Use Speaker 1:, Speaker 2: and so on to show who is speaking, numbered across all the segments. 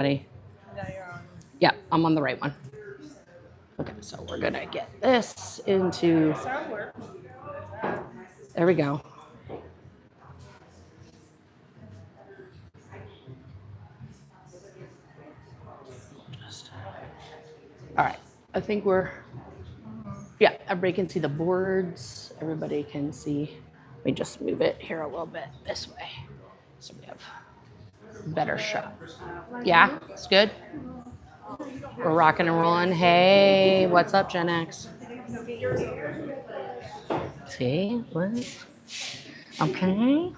Speaker 1: No, you're on. Yeah, I'm on the right one. Okay, so we're gonna get this into. There we go. All right, I think we're. Yeah, everybody can see the boards. Everybody can see. Let me just move it here a little bit this way, so we have a better shot. Yeah, it's good. We're rocking and rolling. Hey, what's up, Gen X? See what? Okay.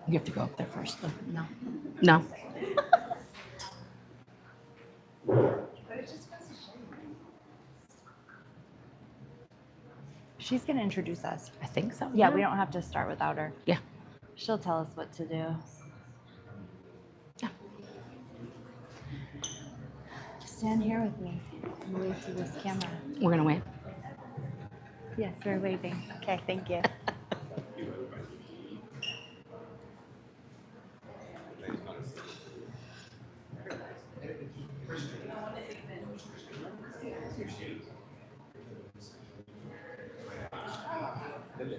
Speaker 1: You have to go up there first, though.
Speaker 2: No.
Speaker 1: No.
Speaker 2: She's going to introduce us.
Speaker 1: I think so.
Speaker 2: Yeah, we don't have to start without her.
Speaker 1: Yeah.
Speaker 2: She'll tell us what to do.
Speaker 1: Yeah.
Speaker 2: Stand here with me and wave to this camera.
Speaker 1: We're going to wait.
Speaker 2: Yes, we're waving. Okay, thank you.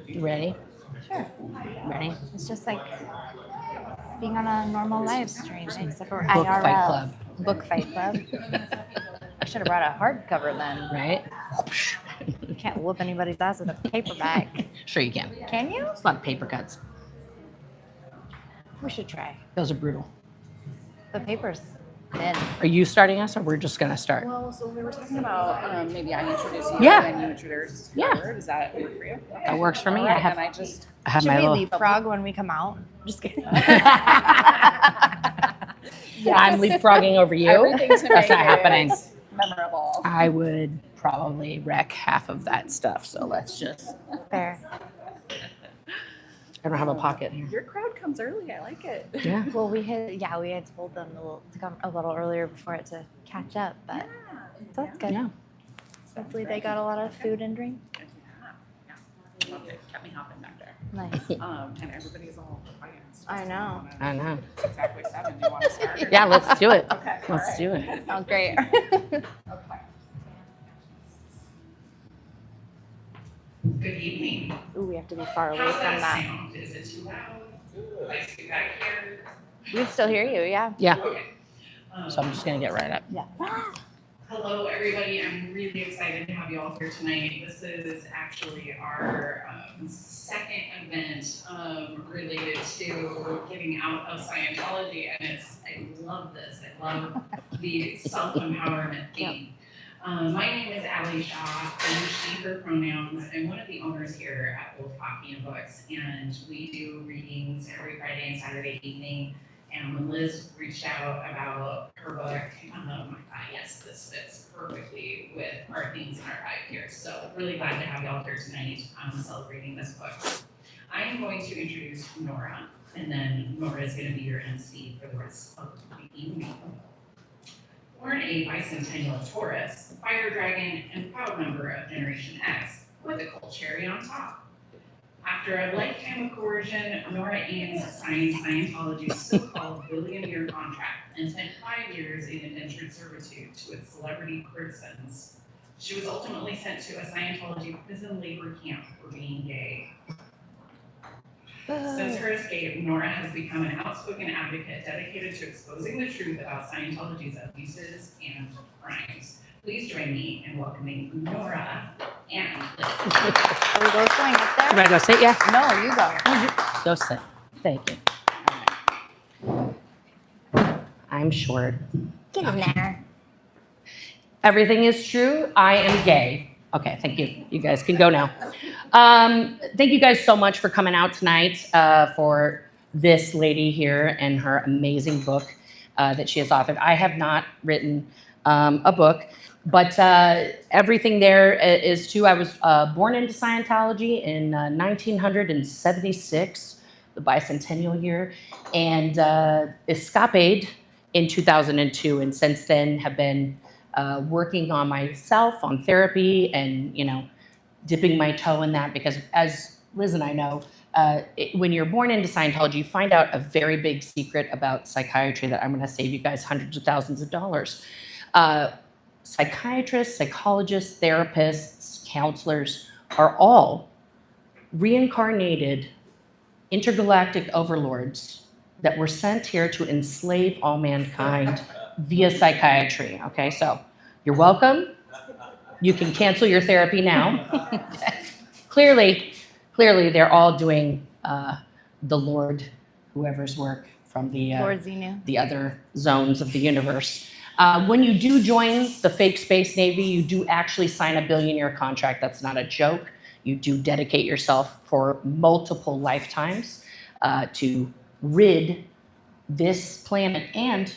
Speaker 1: You ready?
Speaker 2: Sure.
Speaker 1: Ready?
Speaker 2: It's just like being on a normal live stream, except for
Speaker 1: Book
Speaker 2: IRL.
Speaker 1: Fight Club.
Speaker 2: Book Fight Club. I should have brought a hardcover then.
Speaker 1: Right?
Speaker 2: You can't whoop anybody's ass with a paperback.
Speaker 1: Sure you can.
Speaker 2: Can you?
Speaker 1: It's a lot of paper cuts.
Speaker 2: We should try.
Speaker 1: Those are brutal.
Speaker 2: The paper's thin.
Speaker 1: Are you starting us, or we're just going to start?
Speaker 3: Well, so we were talking about maybe I introduce you
Speaker 1: Yeah.
Speaker 3: and then you introduce
Speaker 1: Yeah.
Speaker 3: her. Does that work for you? Okay.
Speaker 1: That works for me.
Speaker 3: All
Speaker 1: I
Speaker 3: right,
Speaker 1: have,
Speaker 3: and I just
Speaker 1: I have
Speaker 2: Should
Speaker 1: my
Speaker 2: we
Speaker 1: little.
Speaker 2: leapfrog when we come out? Just kidding.
Speaker 1: I'm leapfrogging over you.
Speaker 3: everything to
Speaker 1: That's
Speaker 3: make
Speaker 1: not happening.
Speaker 3: it memorable.
Speaker 1: I would probably wreck half of that stuff. So let's just.
Speaker 2: Fair.
Speaker 1: I don't have a pocket here.
Speaker 3: Your crowd comes early. I like it.
Speaker 1: Yeah.
Speaker 2: Well, we had told them to come a little earlier before it to catch up, but so that's good.
Speaker 1: Yeah.
Speaker 2: Hopefully they got a lot of food and drink.
Speaker 3: Yeah. Loved it. Kept me hopping back there.
Speaker 2: Nice.
Speaker 3: And everybody's all quiet.
Speaker 2: I know.
Speaker 1: I know.
Speaker 3: It's exactly 7. Do you want to start?
Speaker 1: Yeah, let's do it.
Speaker 3: Okay.
Speaker 1: Let's
Speaker 3: all
Speaker 1: do
Speaker 3: right.
Speaker 1: it.
Speaker 2: Sounds great.
Speaker 3: Okay.
Speaker 4: Good evening.
Speaker 2: Ooh, we have to be far away
Speaker 4: How's
Speaker 2: from
Speaker 4: that
Speaker 2: that.
Speaker 4: sound? Is it too loud? Let's get back here.
Speaker 2: We can still hear you, yeah.
Speaker 1: Yeah.
Speaker 4: Okay.
Speaker 1: So I'm just going to get right up.
Speaker 2: Yeah.
Speaker 4: Hello, everybody. I'm really excited to have you all here tonight. This is actually our second event related to getting out of Scientology, and I love this. I love the self-empowerment theme. My name is Allie Shaw. I use she, her pronouns. I'm one of the owners here at Old Coffee and Books, and we do readings every Friday and Saturday evening. And when Liz reached out about her book, I thought, yes, this fits perfectly with our themes and our vibe here. So really glad to have y'all here tonight celebrating this book. I am going to introduce Nora, and then Nora is going to be your MC for the rest of the evening. Born a bicentennial Taurus, fire dragon, and proud member of Generation X, with a cold cherry on top. After a lifetime of coercion, Nora Ames signed Scientology's so-called billion-year contract and spent 5 years in indentured servitude to its celebrity courtesans. She was ultimately sent to a Scientology prison labor camp for being gay. Since her escape, Nora has become an outspoken advocate dedicated to exposing the truth about Scientology's abuses and crimes. Please join me in welcoming Nora and Liz.
Speaker 2: Are we both going up
Speaker 1: You
Speaker 2: there?
Speaker 1: ready to go sit? Yeah.
Speaker 2: No, you go.
Speaker 1: Go sit. Thank you. I'm short.
Speaker 2: Get in there.
Speaker 1: Everything is true. I am gay. Okay, thank you. You guys can go now. Thank you guys so much for coming out tonight for this lady here and her amazing book that she has authored. I have not written a book, but everything there is true. I was born into Scientology in 1976, the bicentennial year, and escaped in 2002, and since then have been working on myself, on therapy, and dipping my toe in that, because as Liz and I know, when you're born into Scientology, you find out a very big secret about psychiatry that I'm going to save you guys hundreds of thousands of dollars. Psychiatrists, psychologists, therapists, counselors are all reincarnated intergalactic overlords that were sent here to enslave all mankind via psychiatry. Okay, so you're welcome. You can cancel your therapy now. Clearly, they're all doing the Lord, whoever's work from
Speaker 2: Lord Xenu.
Speaker 1: the other zones of the universe. When you do join the fake space navy, you do actually sign a billion-year contract. That's not a joke. You do dedicate yourself for multiple lifetimes to rid this planet and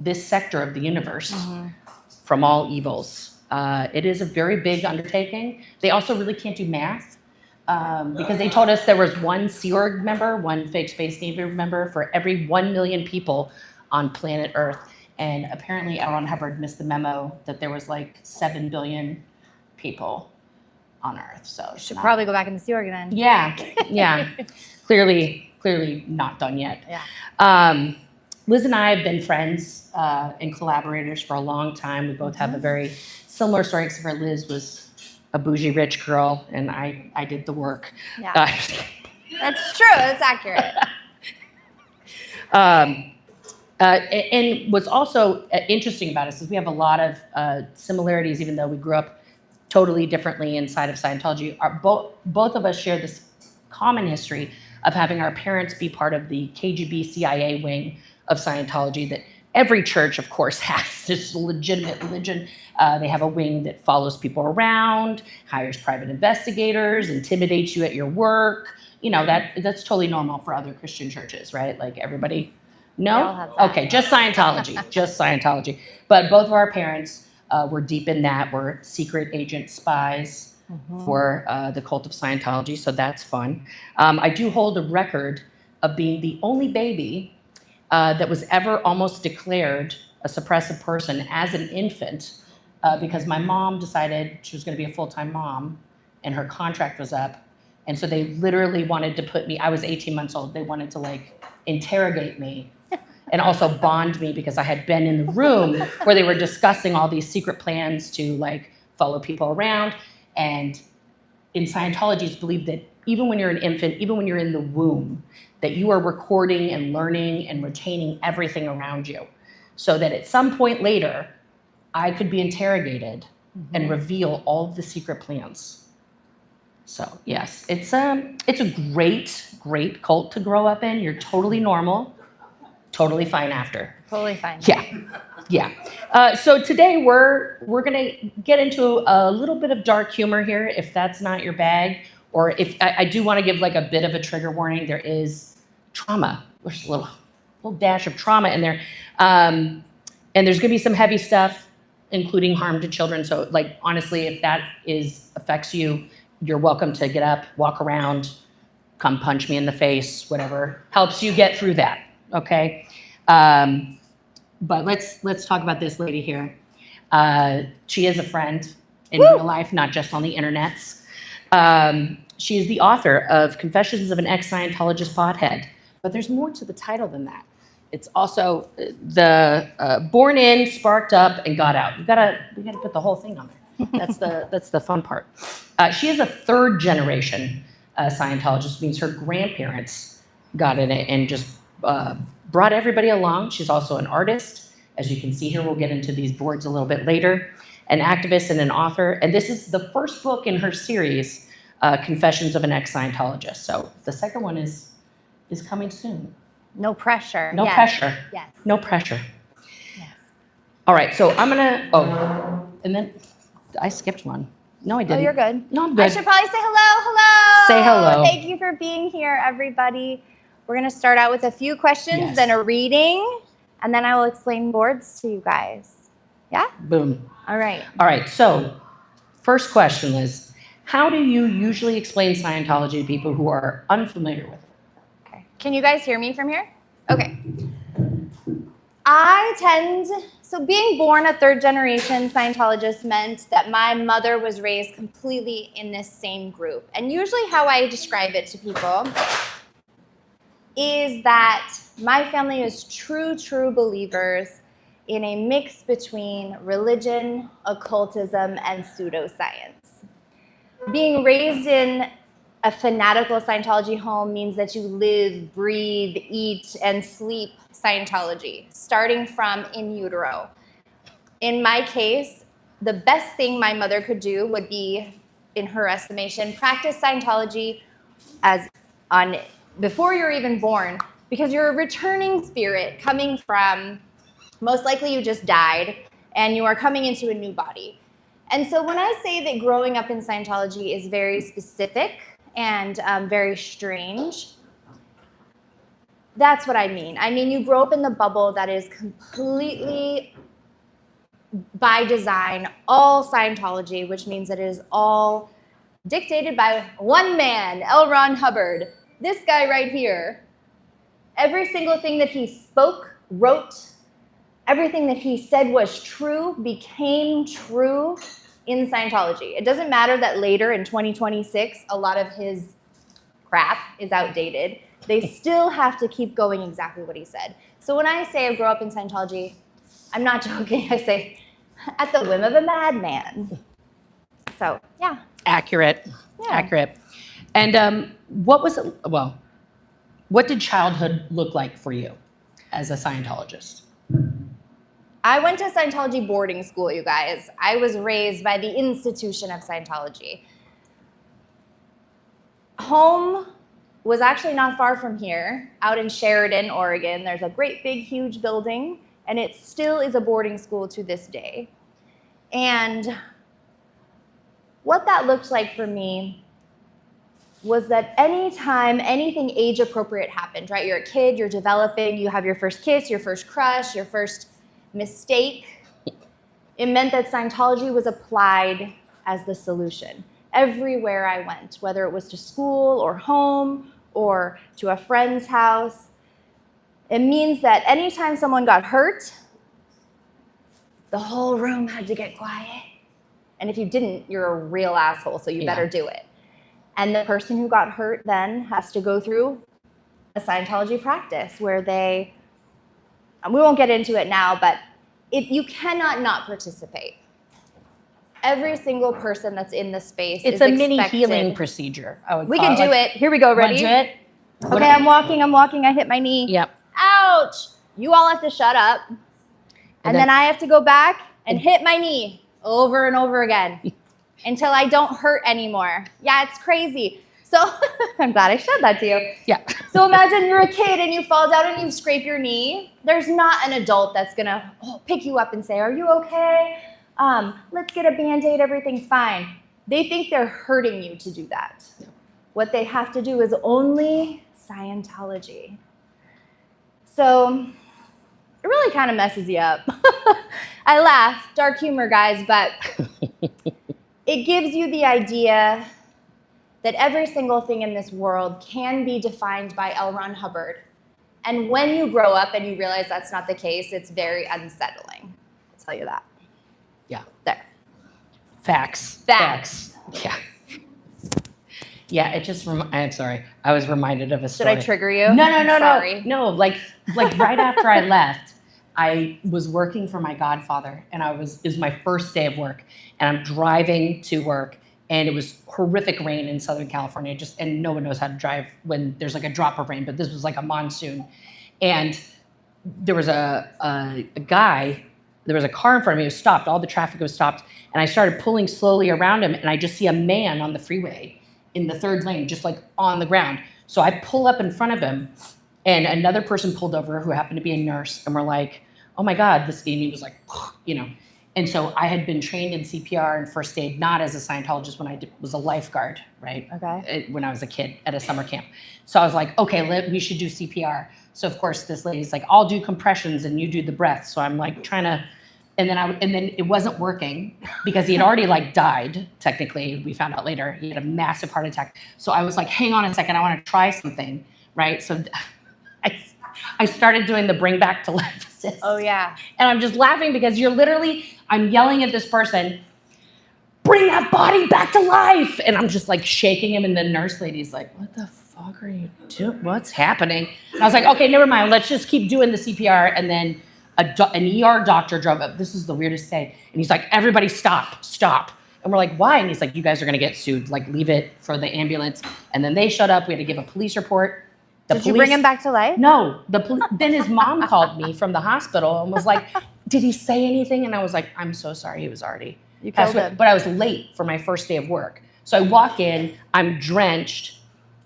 Speaker 1: this sector of the universe from all evils. It is a very big undertaking. They also really can't do math because they told us there was one Sea Org member, one fake space navy member for every 1 million people on planet Earth. And apparently L. Ron Hubbard missed the memo that there was like 7 billion people on Earth. So
Speaker 2: Should probably go back in the Sea Org then.
Speaker 1: yeah. Clearly not done yet.
Speaker 2: Yeah.
Speaker 1: Liz and I have been friends and collaborators for a long time. We both have a very similar story, except for Liz was a bougie rich girl and I did the work.
Speaker 2: Yeah. That's true. That's accurate.
Speaker 1: And what's also interesting about us is we have a lot of similarities, even though we grew up totally differently inside of Scientology. Both of us share this common history of having our parents be part of the KGB CIA wing of Scientology that every church, of course, has. This legitimate religion. They have a wing that follows people around, hires private investigators, intimidates you at your work. You know, that's totally normal for other Christian churches, right? Like everybody,
Speaker 2: We all
Speaker 1: no?
Speaker 2: have that.
Speaker 1: Okay, just Scientology, just Scientology. But both of our parents were deep in that. We're secret agent spies for the cult of Scientology, so that's fun. I do hold a record of being the only baby that was ever almost declared a suppressive person as an infant because my mom decided she was going to be a full-time mom and her contract was up. And so they literally wanted to put me, I was 18 months old, they wanted to like interrogate me and also bond me because I had been in the room where they were discussing all these secret plans to like follow people around. And in Scientology, it's believed that even when you're an infant, even when you're in the womb, that you are recording and learning and retaining everything around you. So that at some point later, I could be interrogated and reveal all of the secret plans. So yes, it's a great cult to grow up in. You're totally normal, totally fine after.
Speaker 2: Totally fine.
Speaker 1: Yeah. So today we're gonna get into a little bit of dark humor here, if that's not your bag, or if I do want to give like a bit of a trigger warning. There is trauma. There's a little dash of trauma in there, and there's gonna be some heavy stuff, including harm to children. So like honestly, if that affects you, you're welcome to get up, walk around, come punch me in the face, whatever helps you get through that. Okay. But let's talk about this lady here. She is a friend in real life, not just on the internets. She is the author of Confessions of an Ex-Scientologist Pothead. But there's more to the title than that. It's also the born in, sparked up, and got out. We gotta put the whole thing on there. That's the fun part. She is a third generation Scientologist, means her grandparents got in it and just brought everybody along. She's also an artist. As you can see here, we'll get into these boards a little bit later. An activist and an author. And this is the first book in her series, Confessions of an Ex-Scientologist. So the second one is coming soon.
Speaker 2: No pressure.
Speaker 1: No pressure.
Speaker 2: Yes.
Speaker 1: No pressure.
Speaker 2: Yes.
Speaker 1: All right, so I'm gonna, and then I skipped one. No, I didn't.
Speaker 2: Oh, you're good.
Speaker 1: No, I'm good.
Speaker 2: I should probably say hello.
Speaker 1: Say hello.
Speaker 2: Thank you for being here, everybody. We're going to start out with a few questions,
Speaker 1: Yes.
Speaker 2: then a reading, and then I will explain boards to you guys. Yeah?
Speaker 1: Boom.
Speaker 2: All right.
Speaker 1: All right, so first question is, how do you usually explain Scientology to people who are unfamiliar with it?
Speaker 2: Okay. Can you guys hear me from here? Okay. I tend So being born a third-generation Scientologist meant that my mother was raised completely in this same group. And usually how I describe it to people is that my family is true believers in a mix between religion, occultism, and pseudoscience. Being raised in a fanatical Scientology home means that you live, breathe, eat, and sleep Scientology, starting from in utero. In my case, the best thing my mother could do would be, in her estimation, practice Scientology before you're even born, because you're a returning spirit coming from, most likely you just died, and you are coming into a new body. And so when I say that growing up in Scientology is very specific and very strange, that's what I mean. I mean, you grow up in the bubble that is completely, by design, all Scientology, which means that it is all dictated by one man, L. Ron Hubbard. This guy right here, every single thing that he spoke, wrote, everything that he said was true became true in Scientology. It doesn't matter that later in 2026, a lot of his crap is outdated. They still have to keep going exactly what he said. So when I say I grew up in Scientology, I'm not joking. I say, at the whim of a madman. So, yeah.
Speaker 1: Accurate.
Speaker 2: Yeah.
Speaker 1: Accurate. And what did childhood look like for you as a Scientologist?
Speaker 2: I went to Scientology boarding school, you guys. I was raised by the institution of Scientology. Home was actually not far from here, out in Sheridan, Oregon. There's a great big huge building, and it still is a boarding school to this day. And what that looked like for me was that anytime anything age appropriate happened, right? You're a kid, you're developing, you have your first kiss, your first crush, your first mistake, it meant that Scientology was applied as the solution. Everywhere I went, whether it was to school or home or to a friend's house, it means that anytime someone got hurt, the whole room had to get quiet. And if you didn't, you're a real asshole, so you better do it. And the person who got hurt then has to go through a Scientology practice where we won't get into it now, but you cannot not participate. Every single person that's in the space
Speaker 1: It's
Speaker 2: is
Speaker 1: a mini
Speaker 2: expected.
Speaker 1: healing procedure.
Speaker 2: We can do it. Here we go. Ready?
Speaker 1: Wanna do it?
Speaker 2: Okay, I'm walking. I hit my knee.
Speaker 1: Yep.
Speaker 2: Ouch. You all have to shut up. And then I have to go back and hit my knee over and over again until I don't hurt anymore. Yeah, it's crazy. So I'm glad I showed that to you.
Speaker 1: Yeah.
Speaker 2: So imagine you're a kid and you fall down and you scrape your knee. There's not an adult that's going to pick you up and say, are you okay? Let's get a Band-Aid. Everything's fine. They think they're hurting you to do that. What they have to do is only Scientology. So it really kind of messes you up. I laugh, dark humor, guys, but it gives you the idea that every single thing in this world can be defined by L. Ron Hubbard. And when you grow up and you realize that's not the case, it's very unsettling. I'll tell you that.
Speaker 1: Yeah.
Speaker 2: There.
Speaker 1: Facts. Yeah. Yeah, it just, I'm sorry. I was reminded of a story.
Speaker 2: Did I trigger you?
Speaker 1: No.
Speaker 2: Sorry.
Speaker 1: No, like right after I left, I was working for my godfather, and it was my first day of work, and I'm driving to work, and it was horrific rain in Southern California, and no one knows how to drive when there's like a drop of rain, but this was like a monsoon. And there was a car in front of me. It was stopped. All the traffic was stopped. And I started pulling slowly around him, and I just see a man on the freeway in the third lane, just like on the ground. So I pull up in front of him, and another person pulled over who happened to be a nurse, and we're like, oh my God, and he was like, you know. And so I had been trained in CPR and first aid, not as a Scientologist, when I was a lifeguard, right?
Speaker 2: Okay.
Speaker 1: When I was a kid at a summer camp. So I was like, okay, we should do CPR. So of course this lady's like, I'll do compressions and you do the breath. So I'm like trying to, and then it wasn't working because he had already like died, technically. We found out later he had a massive heart attack. So I was like, hang on a second, I want to try something, right? So I started doing the bring back to life assist.
Speaker 2: Oh, yeah.
Speaker 1: And I'm just laughing because I'm yelling at this person, bring that body back to life. And I'm just like shaking him. And the nurse lady's like, what the fuck are you doing? What's happening? And I was like, okay, never mind. Let's just keep doing the CPR. And then an ER doctor drove up. This is the weirdest day. And he's like, everybody stop. And we're like, why? And he's like, you guys are going to get sued. Like, leave it for the ambulance. And then they showed up. We had to give a police report.
Speaker 2: Did you bring him back to life?
Speaker 1: No. Then his mom called me from the hospital and was like, did he say anything? And I was like, I'm so sorry. He was already
Speaker 2: You killed him.
Speaker 1: But I was late for my first day of work. So I walk in, I'm drenched,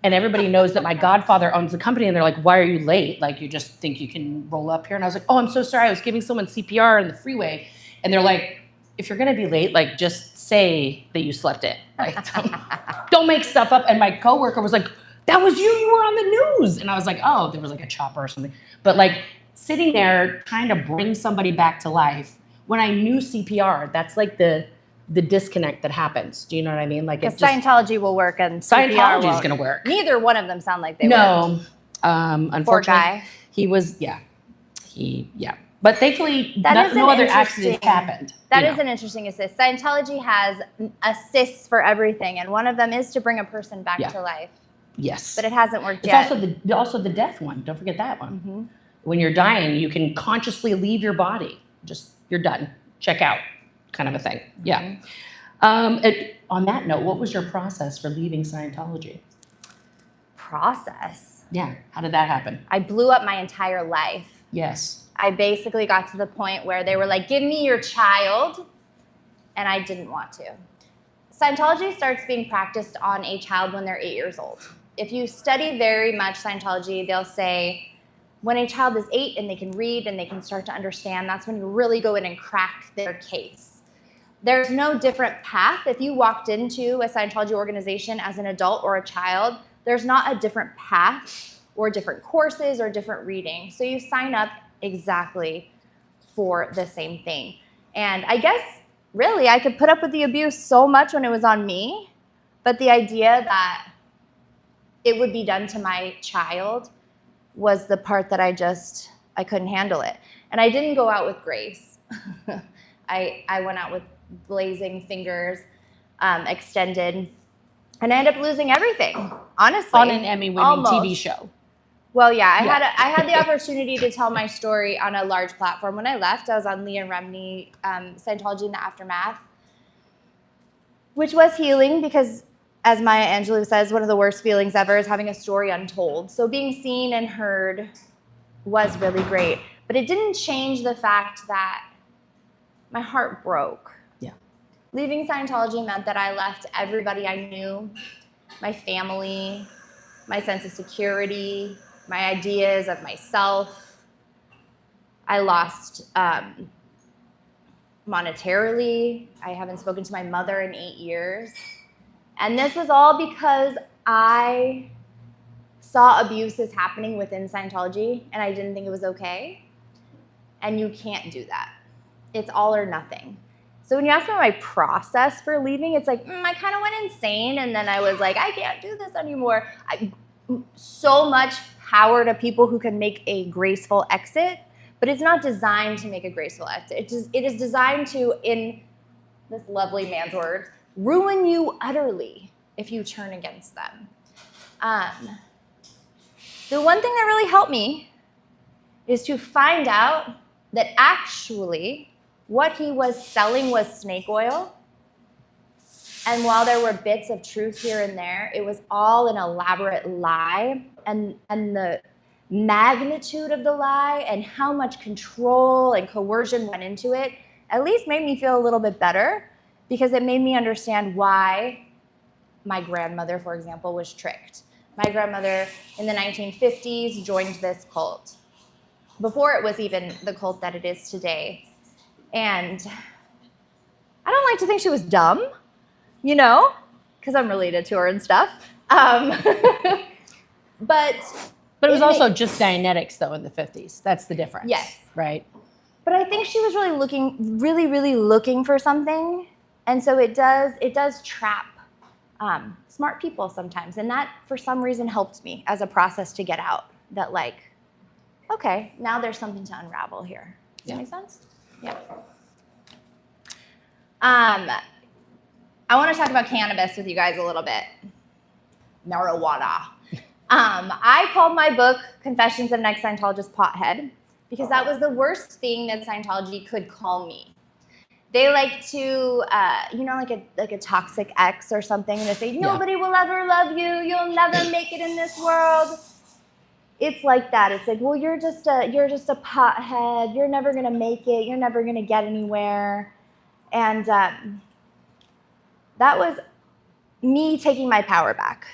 Speaker 1: and everybody knows that my godfather owns the company. And they're like, why are you late? Like, you just think you can roll up here? And I was like, oh, I'm so sorry. I was giving someone CPR in the freeway. And they're like, if you're going to be late, like, just say that you slept in. Like, don't make stuff up. And my coworker was like, that was you were on the news. And I was like, oh, there was like a chopper or something. But like sitting there trying to bring somebody back to life when I knew CPR, that's like the disconnect that happens. Do you know what I mean? Like,
Speaker 2: Because Scientology will work and CPR
Speaker 1: Scientology is
Speaker 2: won't.
Speaker 1: going to work.
Speaker 2: Neither one of them sound like they
Speaker 1: No.
Speaker 2: would.
Speaker 1: Unfortunately,
Speaker 2: Poor guy.
Speaker 1: he was, But thankfully,
Speaker 2: That is
Speaker 1: no
Speaker 2: an
Speaker 1: other
Speaker 2: interesting-
Speaker 1: accidents happened.
Speaker 2: That
Speaker 1: you
Speaker 2: is
Speaker 1: know.
Speaker 2: an interesting assist. Scientology has assists for everything, and one of them is to bring a person back
Speaker 1: Yeah.
Speaker 2: to life.
Speaker 1: Yes.
Speaker 2: But it hasn't worked
Speaker 1: It's
Speaker 2: yet.
Speaker 1: also the death one. Don't forget that one.
Speaker 2: Mm-hmm.
Speaker 1: When you're dying, you can consciously leave your body. Just, you're done. Check out, kind of a thing. Yeah. On that note, what was your process for leaving Scientology?
Speaker 2: Process.
Speaker 1: Yeah. How did that happen?
Speaker 2: I blew up my entire life.
Speaker 1: Yes.
Speaker 2: I basically got to the point where they were like, give me your child, and I didn't want to. Scientology starts being practiced on a child when they're 8 years old. If you study very much Scientology, they'll say when a child is 8 and they can read and they can start to understand, that's when you really go in and crack their case. There's no different path. If you walked into a Scientology organization as an adult or a child, there's not a different path or different courses or different reading. So you sign up exactly for the same thing. And I guess really I could put up with the abuse so much when it was on me, but the idea that it would be done to my child was the part that I couldn't handle it. And I didn't go out with grace. I went out with blazing fingers, extended, and I ended up losing everything, honestly.
Speaker 1: On an Emmy-winning TV show.
Speaker 2: Well, yeah, I had the opportunity to tell my story on a large platform. When I left, I was on Leah Remini, Scientology in the Aftermath, which was healing because, as Maya Angelou says, one of the worst feelings ever is having a story untold. So being seen and heard was really great. But it didn't change the fact that my heart broke.
Speaker 1: Yeah.
Speaker 2: Leaving Scientology meant that I left everybody I knew, my family, my sense of security, my ideas of myself. I lost monetarily. I haven't spoken to my mother in 8 years. And this was all because I saw abuses happening within Scientology and I didn't think it was okay. And you can't do that. It's all or nothing. So when you ask me my process for leaving, it's like, I kind of went insane. And then I was like, I can't do this anymore. So much power to people who can make a graceful exit, but it's not designed to make a graceful exit. It is designed to, in this lovely man's words, ruin you utterly if you turn against them. The one thing that really helped me is to find out that actually what he was selling was snake oil. And while there were bits of truth here and there, it was all an elaborate lie. And the magnitude of the lie and how much control and coercion went into it at least made me feel a little bit better, because it made me understand why my grandmother, for example, was tricked. My grandmother in the 1950s joined this cult before it was even the cult that it is today. And I don't like to think she was dumb, you know, because I'm related to her and stuff. But
Speaker 1: it was also just Dianetics, though, in the 50s. That's the difference.
Speaker 2: Yes.
Speaker 1: Right?
Speaker 2: But I think she was really looking for something. And so it does trap smart people sometimes. And that, for some reason, helped me as a process to get out. That like, okay, now there's something to unravel here. Does that
Speaker 1: Yeah.
Speaker 2: make sense? Yeah. I want to talk about cannabis with you guys a little bit. Marijuana. I called my book Confessions of an Ex-Scientologist Pothead because that was the worst thing that Scientology could call me. They like to, like a toxic ex or something, and they say, nobody will ever love you, you'll never make it in this world. It's like that. It's like, well, you're just a pothead, you're never gonna make it, you're never gonna get anywhere. And that was me taking my power back.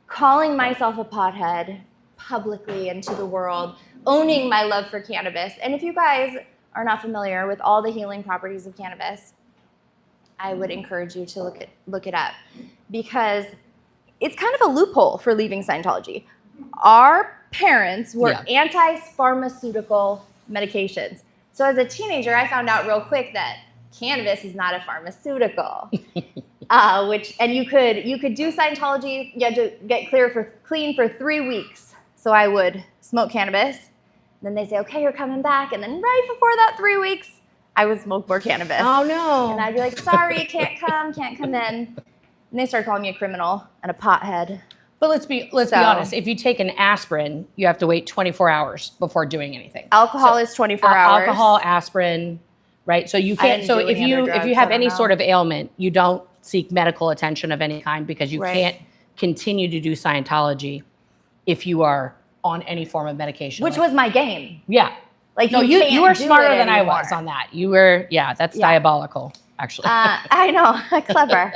Speaker 2: Calling myself a pothead publicly into the world, owning my love for cannabis. And if you guys are not familiar with all the healing properties of cannabis, I would encourage you to look it up, because it's kind of a loophole for leaving Scientology. Our parents were anti-pharmaceutical medications. So as a teenager, I found out real quick that cannabis is not a pharmaceutical. And you could do Scientology, you had to get clean for 3 weeks. So I would smoke cannabis. Then they say, okay, you're coming back. And then right before that 3 weeks, I would smoke more cannabis.
Speaker 1: Oh no.
Speaker 2: And I'd be like, sorry, can't come in. And they started calling me a criminal and a pothead.
Speaker 1: But let's be honest. If you take an aspirin, you have to wait 24 hours before doing anything.
Speaker 2: Alcohol is 24 hours.
Speaker 1: Alcohol, aspirin, right? So you can't. So if you have any sort of ailment, you don't seek medical attention of any kind, because you can't continue to do Scientology if you are on any form of medication.
Speaker 2: Which was my game.
Speaker 1: Yeah.
Speaker 2: Like
Speaker 1: no, you were smarter than I was on that. You were, that's diabolical, actually.
Speaker 2: I know, clever.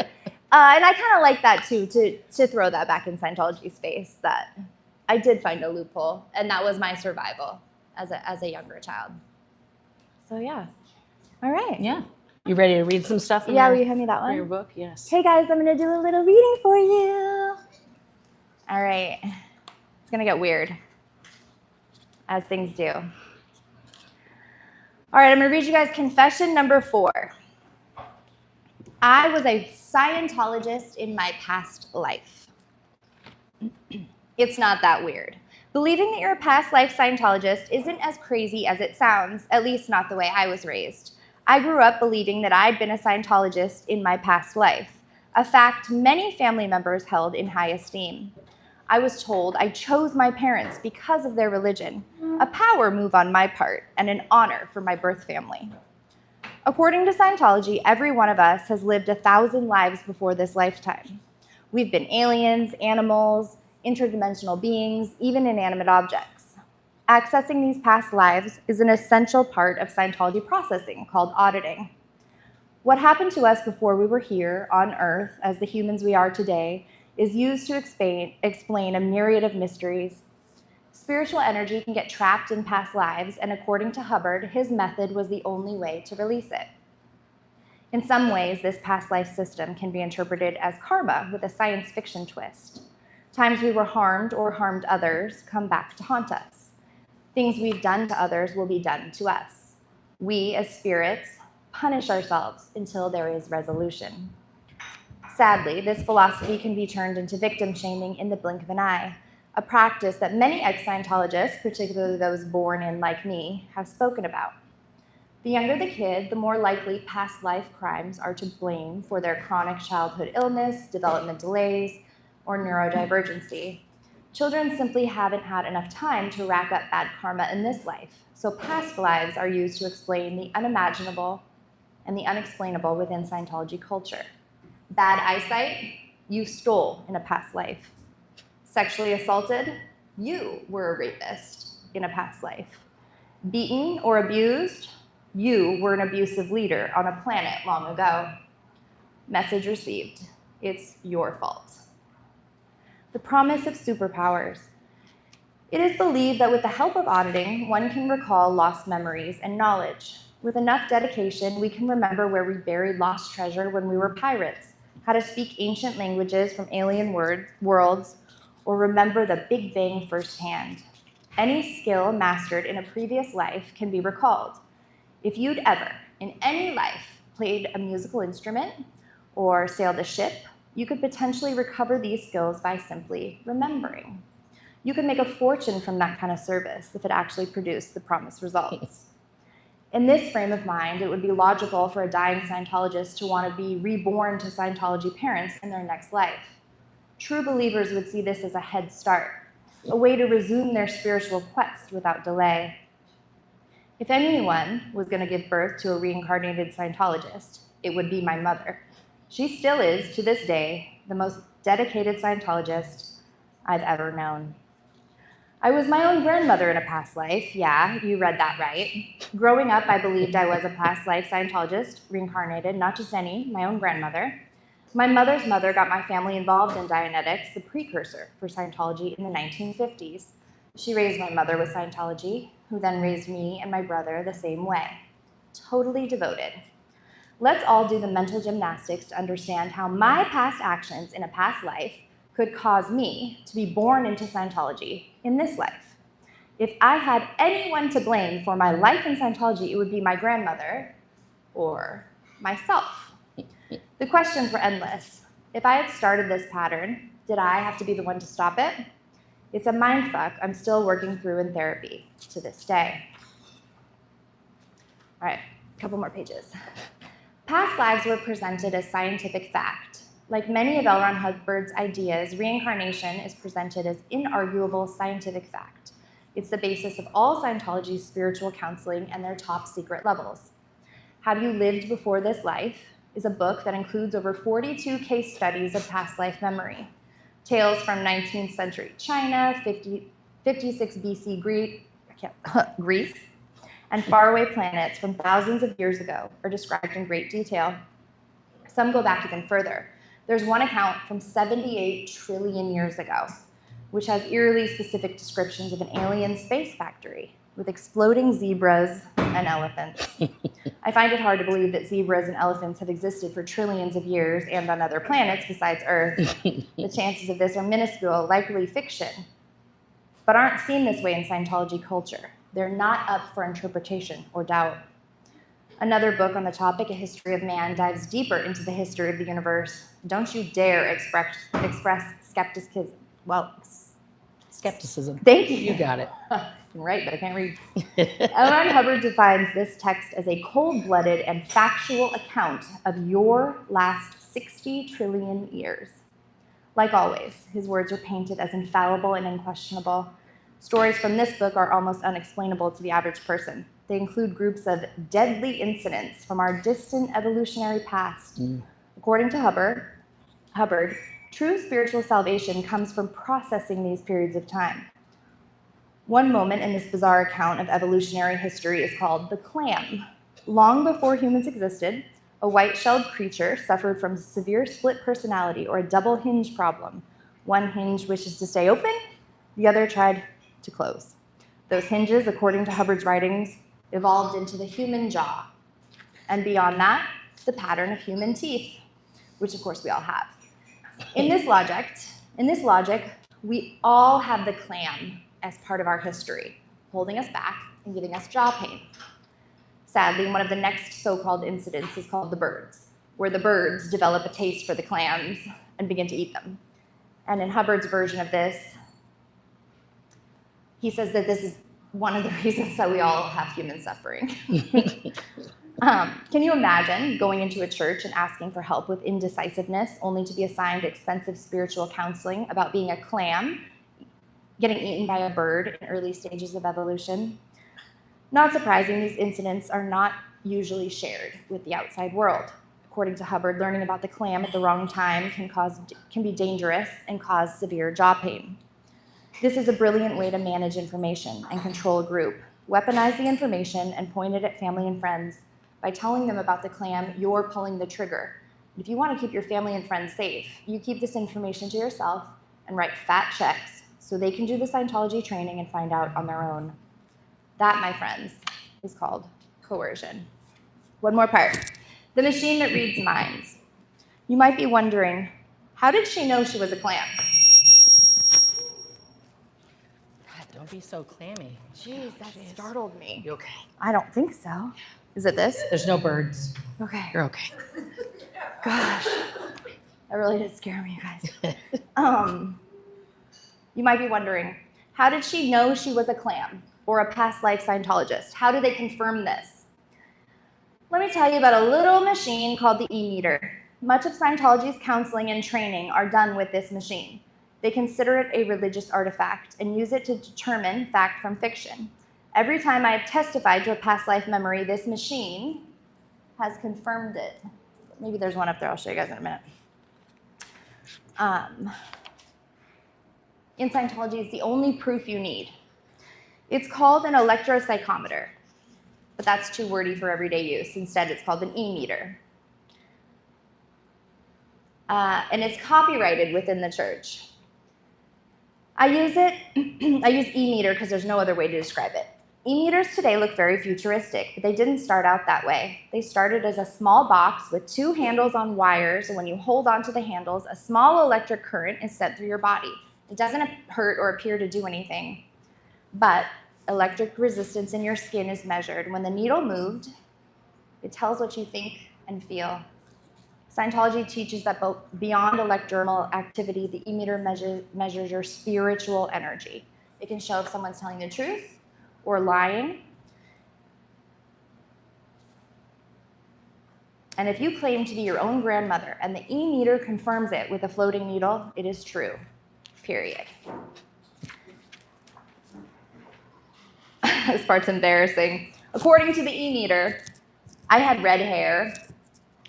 Speaker 2: And I kind of like that too, to throw that back in Scientology space, that I did find a loophole, and that was my survival as a younger child. So yeah. All right.
Speaker 1: Yeah. You ready to read some stuff?
Speaker 2: Will you hand me that one?
Speaker 1: Your book, yes.
Speaker 2: Hey guys, I'm gonna do a little reading for you. All right. It's gonna get weird, as things do. All right, I'm gonna read you guys confession number 4. I was a Scientologist in my past life. It's not that weird. Believing that you're a past life Scientologist isn't as crazy as it sounds, at least not the way I was raised. I grew up believing that I'd been a Scientologist in my past life, a fact many family members held in high esteem. I was told I chose my parents because of their religion, a power move on my part, and an honor for my birth family. According to Scientology, every one of us has lived 1,000 lives before this lifetime. We've been aliens, animals, interdimensional beings, even inanimate objects. Accessing these past lives is an essential part of Scientology processing called auditing. What happened to us before we were here on Earth as the humans we are today is used to explain a myriad of mysteries. Spiritual energy can get trapped in past lives, and according to Hubbard, his method was the only way to release it. In some ways, this past life system can be interpreted as karma with a science fiction twist. Times we were harmed or harmed others come back to haunt us. Things we've done to others will be done to us. We, as spirits, punish ourselves until there is resolution. Sadly, this philosophy can be turned into victim shaming in the blink of an eye, a practice that many ex-Scientologists, particularly those born in like me, have spoken about. The younger the kid, the more likely past life crimes are to blame for their chronic childhood illness, development delays, or neurodivergency. Children simply haven't had enough time to rack up bad karma in this life, so past lives are used to explain the unimaginable and the unexplainable within Scientology culture. Bad eyesight, you stole in a past life. Sexually assaulted, you were a rapist in a past life. Beaten or abused, you were an abusive leader on a planet long ago. Message received, it's your fault. The promise of superpowers. It is believed that with the help of auditing, one can recall lost memories and knowledge. With enough dedication, we can remember where we buried lost treasure when we were pirates, how to speak ancient languages from alien worlds, or remember the Big Bang firsthand. Any skill mastered in a previous life can be recalled. If you'd ever, in any life, played a musical instrument or sailed a ship, you could potentially recover these skills by simply remembering. You could make a fortune from that kind of service if it actually produced the promised results. In this frame of mind, it would be logical for a dying Scientologist to want to be reborn to Scientology parents in their next life. True believers would see this as a head start, a way to resume their spiritual quest without delay. If anyone was going to give birth to a reincarnated Scientologist, it would be my mother. She still is, to this day, the most dedicated Scientologist I've ever known. I was my own grandmother in a past life. Yeah, you read that right. Growing up, I believed I was a past life Scientologist, reincarnated, not just any, my own grandmother. My mother's mother got my family involved in Dianetics, the precursor for Scientology in the 1950s. She raised my mother with Scientology, who then raised me and my brother the same way. Totally devoted. Let's all do the mental gymnastics to understand how my past actions in a past life could cause me to be born into Scientology in this life. If I had anyone to blame for my life in Scientology, it would be my grandmother or myself. The questions were endless. If I had started this pattern, did I have to be the one to stop it? It's a mindfuck I'm still working through in therapy to this day. All right, a couple more pages. Past lives were presented as scientific fact. Like many of L. Ron Hubbard's ideas, reincarnation is presented as inarguable scientific fact. It's the basis of all Scientology's spiritual counseling and their top secret levels. Have You Lived Before This Life is a book that includes over 42 case studies of past life memory. Tales from 19th century China, 56 BC Greece, and faraway planets from thousands of years ago are described in great detail. Some go back even further. There's one account from 78 trillion years ago, which has eerily specific descriptions of an alien space factory with exploding zebras and elephants. I find it hard to believe that zebras and elephants have existed for trillions of years and on other planets besides Earth. The chances of this are minuscule, likely fiction, but aren't seen this way in Scientology culture. They're not up for interpretation or doubt. Another book on the topic, A History of Man, dives deeper into the history of the universe. Don't you dare express skepticism. Well,
Speaker 1: Skepticism.
Speaker 2: thank you.
Speaker 1: You got it.
Speaker 2: I'm right, but I can't read. L. Ron Hubbard defines this text as a cold-blooded and factual account of your last 60 trillion years. Like always, his words are painted as infallible and unquestionable. Stories from this book are almost unexplainable to the average person. They include groups of deadly incidents from our distant evolutionary past. According to Hubbard, true spiritual salvation comes from processing these periods of time. One moment in this bizarre account of evolutionary history is called the clam. Long before humans existed, a white-shelled creature suffered from severe split personality or a double hinge problem. One hinge wishes to stay open, the other tried to close. Those hinges, according to Hubbard's writings, evolved into the human jaw. And beyond that, the pattern of human teeth, which of course we all have. In this logic, we all have the clam as part of our history, holding us back and giving us jaw pain. Sadly, one of the next so-called incidents is called the birds, where the birds develop a taste for the clams and begin to eat them. And in Hubbard's version of this, he says that this is one of the reasons that we all have human suffering. Can you imagine going into a church and asking for help with indecisiveness only to be assigned expensive spiritual counseling about being a clam, getting eaten by a bird in early stages of evolution? Not surprising, these incidents are not usually shared with the outside world. According to Hubbard, learning about the clam at the wrong time can be dangerous and cause severe jaw pain. This is a brilliant way to manage information and control a group. Weaponize the information and point it at family and friends. By telling them about the clam, you're pulling the trigger. If you want to keep your family and friends safe, you keep this information to yourself and write fat checks so they can do the Scientology training and find out on their own. That, my friends, is called coercion. One more part. The machine that reads minds. You might be wondering, how did she know she was a clam?
Speaker 1: God, don't be so clammy.
Speaker 2: Jeez, that startled me.
Speaker 1: You okay?
Speaker 2: I don't think so. Is it this?
Speaker 1: There's no birds.
Speaker 2: Okay.
Speaker 1: You're okay.
Speaker 2: Gosh, that really did scare me, you guys. You might be wondering, How did she know she was a clam or a past life Scientologist? How do they confirm this? Let me tell you about a little machine called the E-meter. Much of Scientology's counseling and training are done with this machine. They consider it a religious artifact and use it to determine fact from fiction. Every time I have testified to a past life memory, this machine has confirmed it. Maybe there's one up there. I'll show you guys in a minute. In Scientology, it's the only proof you need. It's called an electropsychometer, but that's too wordy for everyday use. Instead, it's called an E-meter. And it's copyrighted within the church. I use E-meter because there's no other way to describe it. E-meters today look very futuristic, but they didn't start out that way. They started as a small box with 2 handles on wires, and when you hold onto the handles, a small electric current is sent through your body. It doesn't hurt or appear to do anything, but electric resistance in your skin is measured. When the needle moved, it tells what you think and feel. Scientology teaches that beyond electromal activity, the E-meter measures your spiritual energy. It can show if someone's telling the truth or lying. And if you claim to be your own grandmother and the E-meter confirms it with a floating needle, it is true, period. This part's embarrassing. According to the E-meter, I had red hair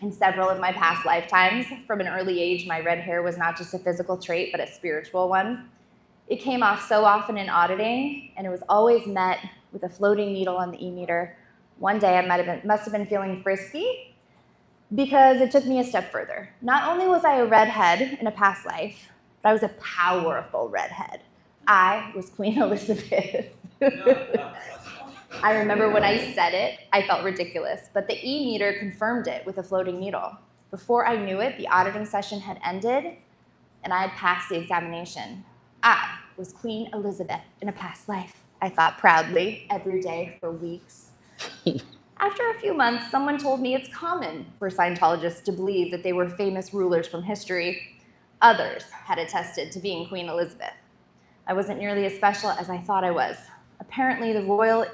Speaker 2: in several of my past lifetimes. From an early age, my red hair was not just a physical trait, but a spiritual one. It came off so often in auditing, and it was always met with a floating needle on the E-meter. One day, I must have been feeling frisky because it took me a step further. Not only was I a redhead in a past life, but I was a powerful redhead. I was Queen Elizabeth. I remember when I said it, I felt ridiculous, but the E-meter confirmed it with a floating needle. Before I knew it, the auditing session had ended, and I had passed the examination. I was Queen Elizabeth in a past life, I thought proudly, every day for weeks. After a few months, someone told me it's common for Scientologists to believe that they were famous rulers from history. Others had attested to being Queen Elizabeth. I wasn't nearly as special as I thought I was. Apparently, the royal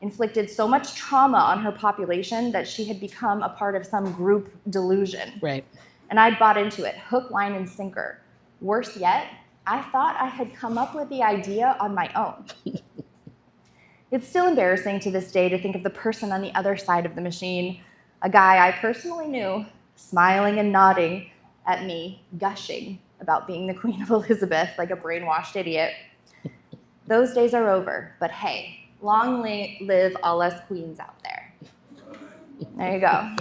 Speaker 2: inflicted so much trauma on her population that she had become a part of some group delusion.
Speaker 1: Right.
Speaker 2: And I'd bought into it, hook, line, and sinker. Worse yet, I thought I had come up with the idea on my own. It's still embarrassing to this day to think of the person on the other side of the machine, a guy I personally knew, smiling and nodding at me, gushing about being the Queen of Elizabeth like a brainwashed idiot. Those days are over, but hey, long live all us queens out there. There you go.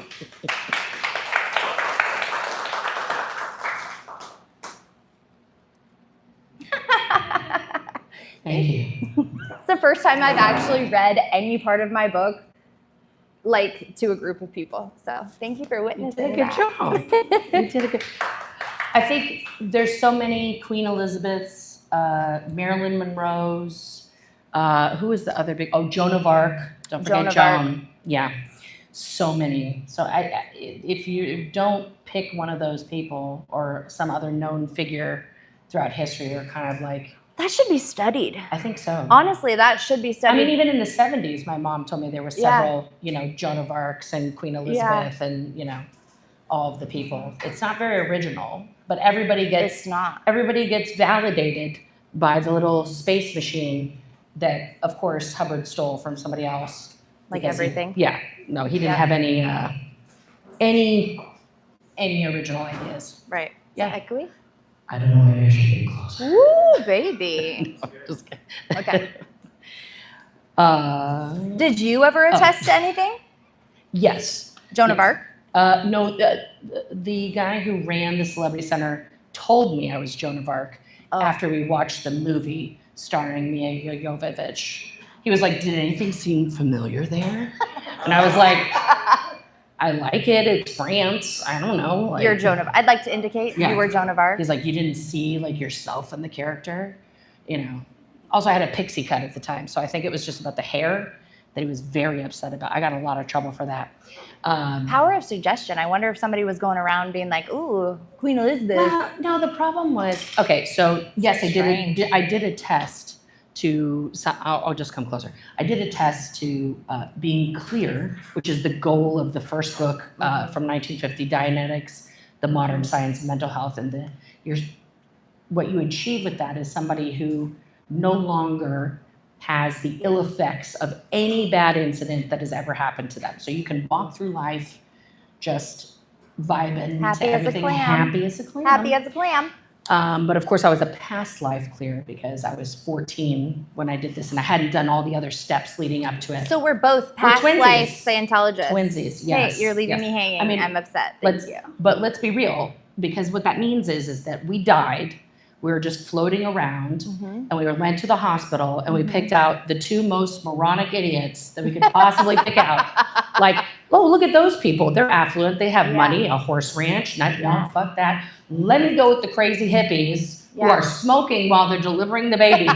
Speaker 1: Thank you.
Speaker 2: It's the first time I've actually read any part of my book, like, to a group of people. So thank you for witnessing
Speaker 1: You did a good
Speaker 2: that.
Speaker 1: job. You did a good. I think there's so many Queen Elizabeths, Marilyn Monroe's. Who was the other big? Oh, Joan of Arc. Don't forget Joan. Yeah, so many. So if you don't pick one of those people or some other known figure throughout history, you're kind of like.
Speaker 2: That should be studied.
Speaker 1: I think so.
Speaker 2: Honestly, that should be studied.
Speaker 1: I mean, even in the 70s, my mom told me there were several, Joan of Arcs and Queen Elizabeth and, all of the people. It's not very original, but everybody gets validated by the little space machine that, of course, Hubbard stole from somebody else.
Speaker 2: Like everything?
Speaker 1: He didn't have any original ideas.
Speaker 2: Right.
Speaker 1: Yeah.
Speaker 2: Is that echoey?
Speaker 1: I don't know, maybe I should get closer.
Speaker 2: Woo, baby.
Speaker 1: No, just kidding.
Speaker 2: Okay. Did you ever attest to anything?
Speaker 1: Yes.
Speaker 2: Joan of Arc?
Speaker 1: No, the guy who ran the Celebrity Center told me I was Joan of Arc after we watched the movie starring Mia Jovovich. He was like, did anything seem familiar there? And I was like, I like it. It's France. I don't know. Like,
Speaker 2: You're Joan of Arc. I'd like to indicate you were Joan of Arc.
Speaker 1: He's like, you didn't see like yourself in the character, Also, I had a pixie cut at the time, so I think it was just about the hair that he was very upset about. I got a lot of trouble for that.
Speaker 2: Power of suggestion. I wonder if somebody was going around being like, ooh, Queen Elizabeth.
Speaker 1: Well, no, the problem was, okay, so yes, I did a test to, I'll just come closer. I did attest to being clear, which is the goal of the first book from 1950, Dianetics, the Modern Science of Mental Health. And what you achieve with that is somebody who no longer has the ill effects of any bad incident that has ever happened to them. So you can walk through life just vibing
Speaker 2: Happy
Speaker 1: to
Speaker 2: as a
Speaker 1: everything,
Speaker 2: clam.
Speaker 1: happy as a clam.
Speaker 2: Happy as a clam.
Speaker 1: But of course, I was a past life clear because I was 14 when I did this, and I hadn't done all the other steps leading up to it.
Speaker 2: So we're both past
Speaker 1: twinsies.
Speaker 2: life Scientologists.
Speaker 1: Twinsies, yes.
Speaker 2: Hey, you're leaving
Speaker 1: yes.
Speaker 2: me hanging.
Speaker 1: I mean,
Speaker 2: I'm upset. Thank you.
Speaker 1: But let's be real, because what that means is that we died. We were just floating around, and we were went to the hospital, and we picked out the two most moronic idiots that we could possibly pick out. Like, oh, look at those people. They're affluent. They have money, a horse ranch. No, fuck that. Let me go with the crazy hippies who are smoking while they're delivering the baby.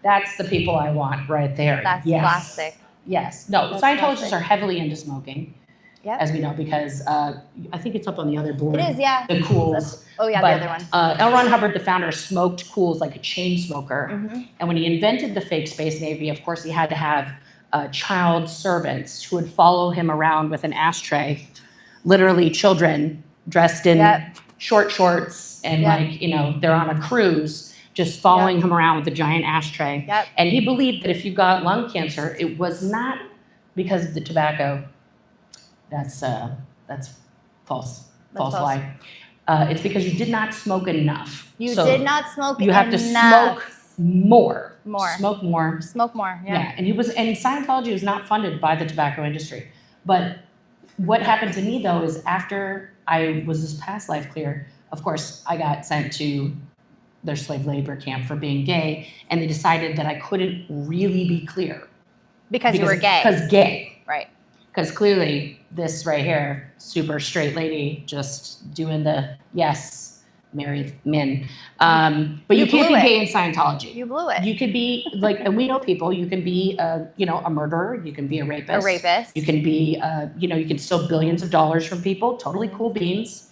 Speaker 1: That's the people I want right there.
Speaker 2: That's classic.
Speaker 1: Yes. No,
Speaker 2: That's
Speaker 1: Scientologists
Speaker 2: classic.
Speaker 1: are heavily into smoking, as we know, because I think it's up on the other board.
Speaker 2: It is, yeah.
Speaker 1: The Cools.
Speaker 2: Oh, yeah,
Speaker 1: But,
Speaker 2: the other one.
Speaker 1: L. Ron Hubbard, the founder, smoked Cools like a chain smoker. And when he invented the fake Space Navy, of course, he had to have child servants who would follow him around with an ashtray, literally children dressed in short shorts and like, they're on a cruise, just following him around with a giant ashtray. And he believed that if you got lung cancer, it was not because of the tobacco. That's false. False lie. It's because you did not smoke enough.
Speaker 2: You did not smoke enough.
Speaker 1: You have to smoke more. Smoke more.
Speaker 2: Smoke more,
Speaker 1: Yeah, and Scientology was not funded by the tobacco industry. But what happened to me though is after I was this past life clear, of course, I got sent to their slave labor camp for being gay, and they decided that I couldn't really be clear.
Speaker 2: Because you were gay.
Speaker 1: Because gay.
Speaker 2: Right.
Speaker 1: Because clearly this right here, super straight lady, just doing the married men. But you can't be gay in Scientology.
Speaker 2: You blew it.
Speaker 1: You could be like, and we know people, you can be a murderer, you can be a rapist.
Speaker 2: A rapist.
Speaker 1: You can be, you can steal billions of dollars from people, totally cool beans.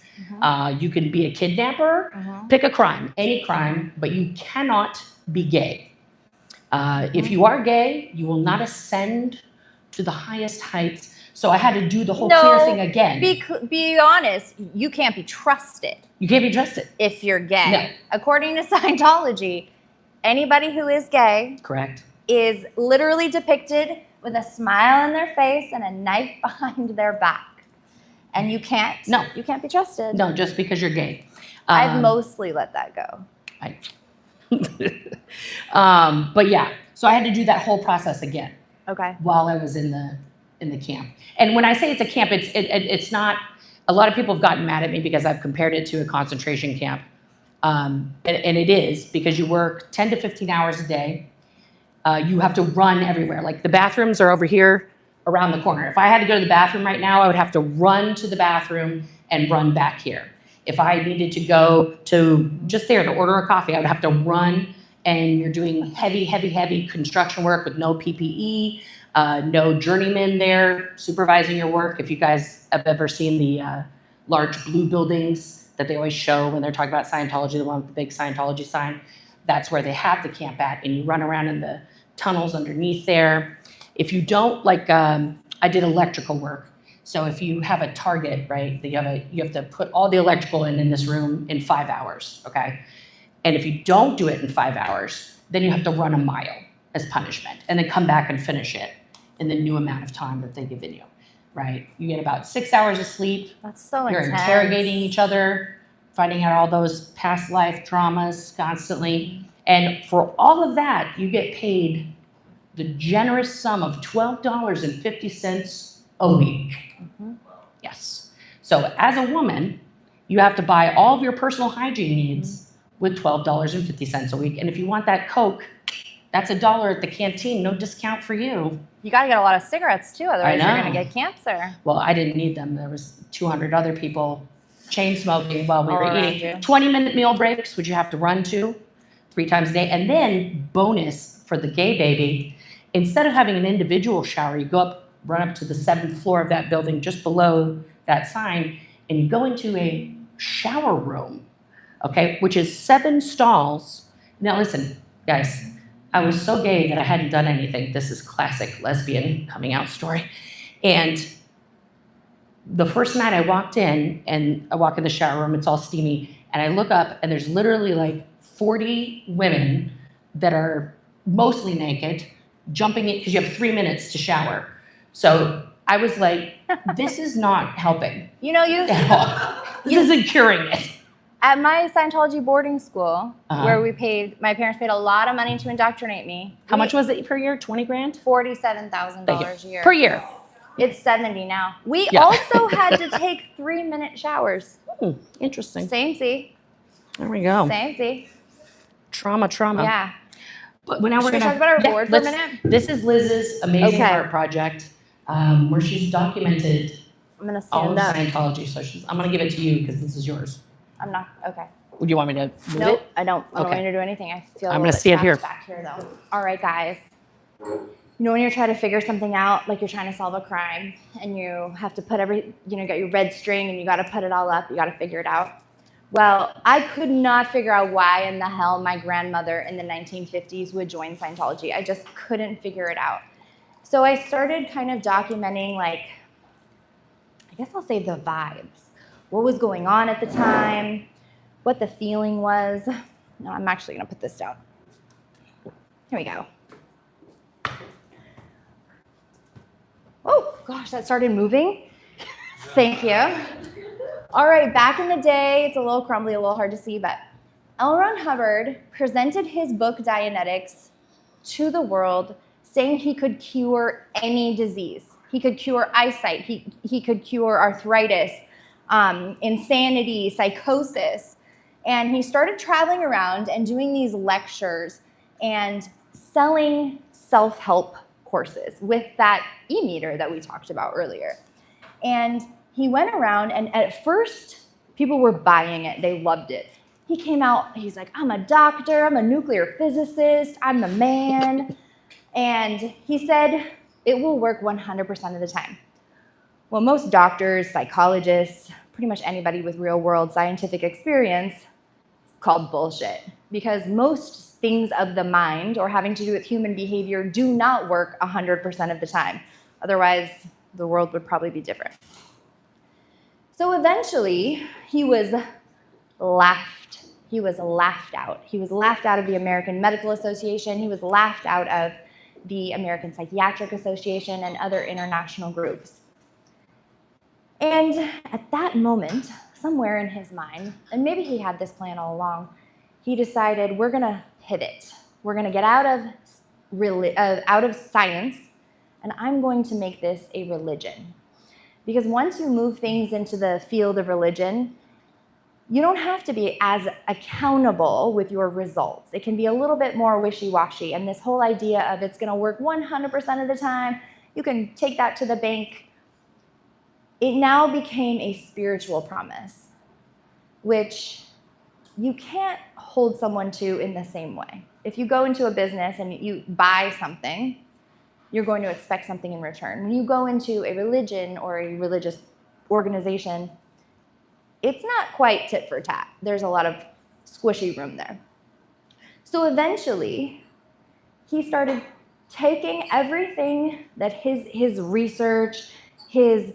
Speaker 1: You can be a kidnapper, pick a crime, any crime, but you cannot be gay. If you are gay, you will not ascend to the highest heights. So I had to do the whole clear thing again.
Speaker 2: Be honest, you can't be trusted.
Speaker 1: You can't be trusted.
Speaker 2: If you're gay.
Speaker 1: No.
Speaker 2: According to Scientology, anybody who is gay
Speaker 1: Correct.
Speaker 2: is literally depicted with a smile on their face and a knife behind their back. And you can't be trusted.
Speaker 1: No, just because you're gay.
Speaker 2: I've mostly let that go.
Speaker 1: But yeah, so I had to do that whole process again.
Speaker 2: Okay.
Speaker 1: While I was in the camp. And when I say it's a camp, it's not, a lot of people have gotten mad at me because I've compared it to a concentration camp. And it is, because you work 10 to 15 hours a day. You have to run everywhere. Like the bathrooms are over here around the corner. If I had to go to the bathroom right now, I would have to run to the bathroom and run back here. If I needed to go to just there to order a coffee, I would have to run, and you're doing heavy construction work with no PPE, no journeyman there supervising your work. If you guys have ever seen the large blue buildings that they always show when they're talking about Scientology, the one with the big Scientology sign, that's where they have the camp at, and you run around in the tunnels underneath there. If you don't, like, I did electrical work. So if you have a target, right, you have to put all the electrical in this room in 5 hours, okay? And if you don't do it in 5 hours, then you have to run a mile as punishment, and then come back and finish it in the new amount of time that they've given you, right? You get about 6 hours of sleep.
Speaker 2: That's so
Speaker 1: You're
Speaker 2: intense.
Speaker 1: interrogating each other, finding out all those past life traumas constantly. And for all of that, you get paid the generous sum of $12.50 a week. Yes. So as a woman, you have to buy all of your personal hygiene needs with $12.50 a week. And if you want that Coke, that's $1 at the canteen, no discount for you.
Speaker 2: You got to get a lot of cigarettes too, otherwise you're
Speaker 1: know.
Speaker 2: going to get cancer.
Speaker 1: Well, I didn't need them. There was 200 other people chain smoking while we
Speaker 2: All
Speaker 1: were
Speaker 2: around
Speaker 1: eating.
Speaker 2: you.
Speaker 1: 20-minute meal breaks, which you have to run to 3 times a day. And then bonus for the gay baby, instead of having an individual shower, you run up to the 7th floor of that building just below that sign, and you go into a shower room, okay, which is 7 stalls. Now listen, guys, I was so gay that I hadn't done anything. This is classic lesbian coming out story. And the first night I walked in, and I walk in the shower room, it's all steamy, and I look up and there's literally like 40 women that are mostly naked, jumping in, because you have 3 minutes to shower. So I was like, this is not helping
Speaker 2: You know, you
Speaker 1: at all. This isn't curing it.
Speaker 2: at my Scientology boarding school,
Speaker 1: Uh-huh.
Speaker 2: where my parents paid a lot of money to indoctrinate me.
Speaker 1: How much was it per year? 20 grand?
Speaker 2: $47,000 a year.
Speaker 1: Per year.
Speaker 2: It's 70 now. We
Speaker 1: Yeah.
Speaker 2: also had to take 3-minute showers.
Speaker 1: Interesting.
Speaker 2: Same see.
Speaker 1: There we go.
Speaker 2: Same see.
Speaker 1: Trauma.
Speaker 2: Yeah.
Speaker 1: But now we're
Speaker 2: Should we
Speaker 1: gonna
Speaker 2: talk about our board for a
Speaker 1: let's-
Speaker 2: minute?
Speaker 1: This is Liz's amazing
Speaker 2: Okay.
Speaker 1: art project, where she's documented
Speaker 2: I'm gonna
Speaker 1: all of
Speaker 2: stand up.
Speaker 1: Scientology. So I'm gonna give it to you because this is yours.
Speaker 2: I'm not okay.
Speaker 1: Would you want me to move
Speaker 2: Nope,
Speaker 1: it?
Speaker 2: I don't. I don't
Speaker 1: Okay.
Speaker 2: want you to do anything. I feel.
Speaker 1: I'm
Speaker 2: a
Speaker 1: gonna
Speaker 2: little
Speaker 1: stand
Speaker 2: bit
Speaker 1: here.
Speaker 2: trapped back here, though. All right, guys. You know when you're trying to figure something out, like you're trying to solve a crime, and you have to put you got your red string, and you got to put it all up. You got to figure it out. Well, I could not figure out why in the hell my grandmother in the 1950s would join Scientology. I just couldn't figure it out. So I started kind of documenting, like, I guess I'll say the vibes. What was going on at the time, what the feeling was. No, I'm actually gonna put this down. Here we go. Oh, gosh, that started moving. Thank you. All right, back in the day, it's a little crumbly, a little hard to see, but L. Ron Hubbard presented his book, Dianetics, to the world, saying he could cure any disease. He could cure eyesight, he could cure arthritis, insanity, psychosis. And he started traveling around and doing these lectures and selling self-help courses with that e-meter that we talked about earlier. And he went around, and at first, people were buying it. They loved it. He came out, he's like, I'm a doctor, I'm a nuclear physicist, I'm the man. And he said, it will work 100% of the time. Well, most doctors, psychologists, pretty much anybody with real-world scientific experience, it's called bullshit. Because most things of the mind or having to do with human behavior do not work 100% of the time. Otherwise, the world would probably be different. So eventually, he was laughed. He was laughed out. He was laughed out of the American Medical Association. He was laughed out of the American Psychiatric Association and other international groups. And at that moment, somewhere in his mind, and maybe he had this plan all along, he decided, we're gonna pivot. We're gonna get out of science, and I'm going to make this a religion. Because once you move things into the field of religion, you don't have to be as accountable with your results. It can be a little bit more wishy-washy, and this whole idea of it's gonna work 100% of the time, you can take that to the bank. It now became a spiritual promise, which you can't hold someone to in the same way. If you go into a business and you buy something, you're going to expect something in return. When you go into a religion or a religious organization, it's not quite tit for tat. There's a lot of squishy room there. So eventually, he started taking everything that his research, his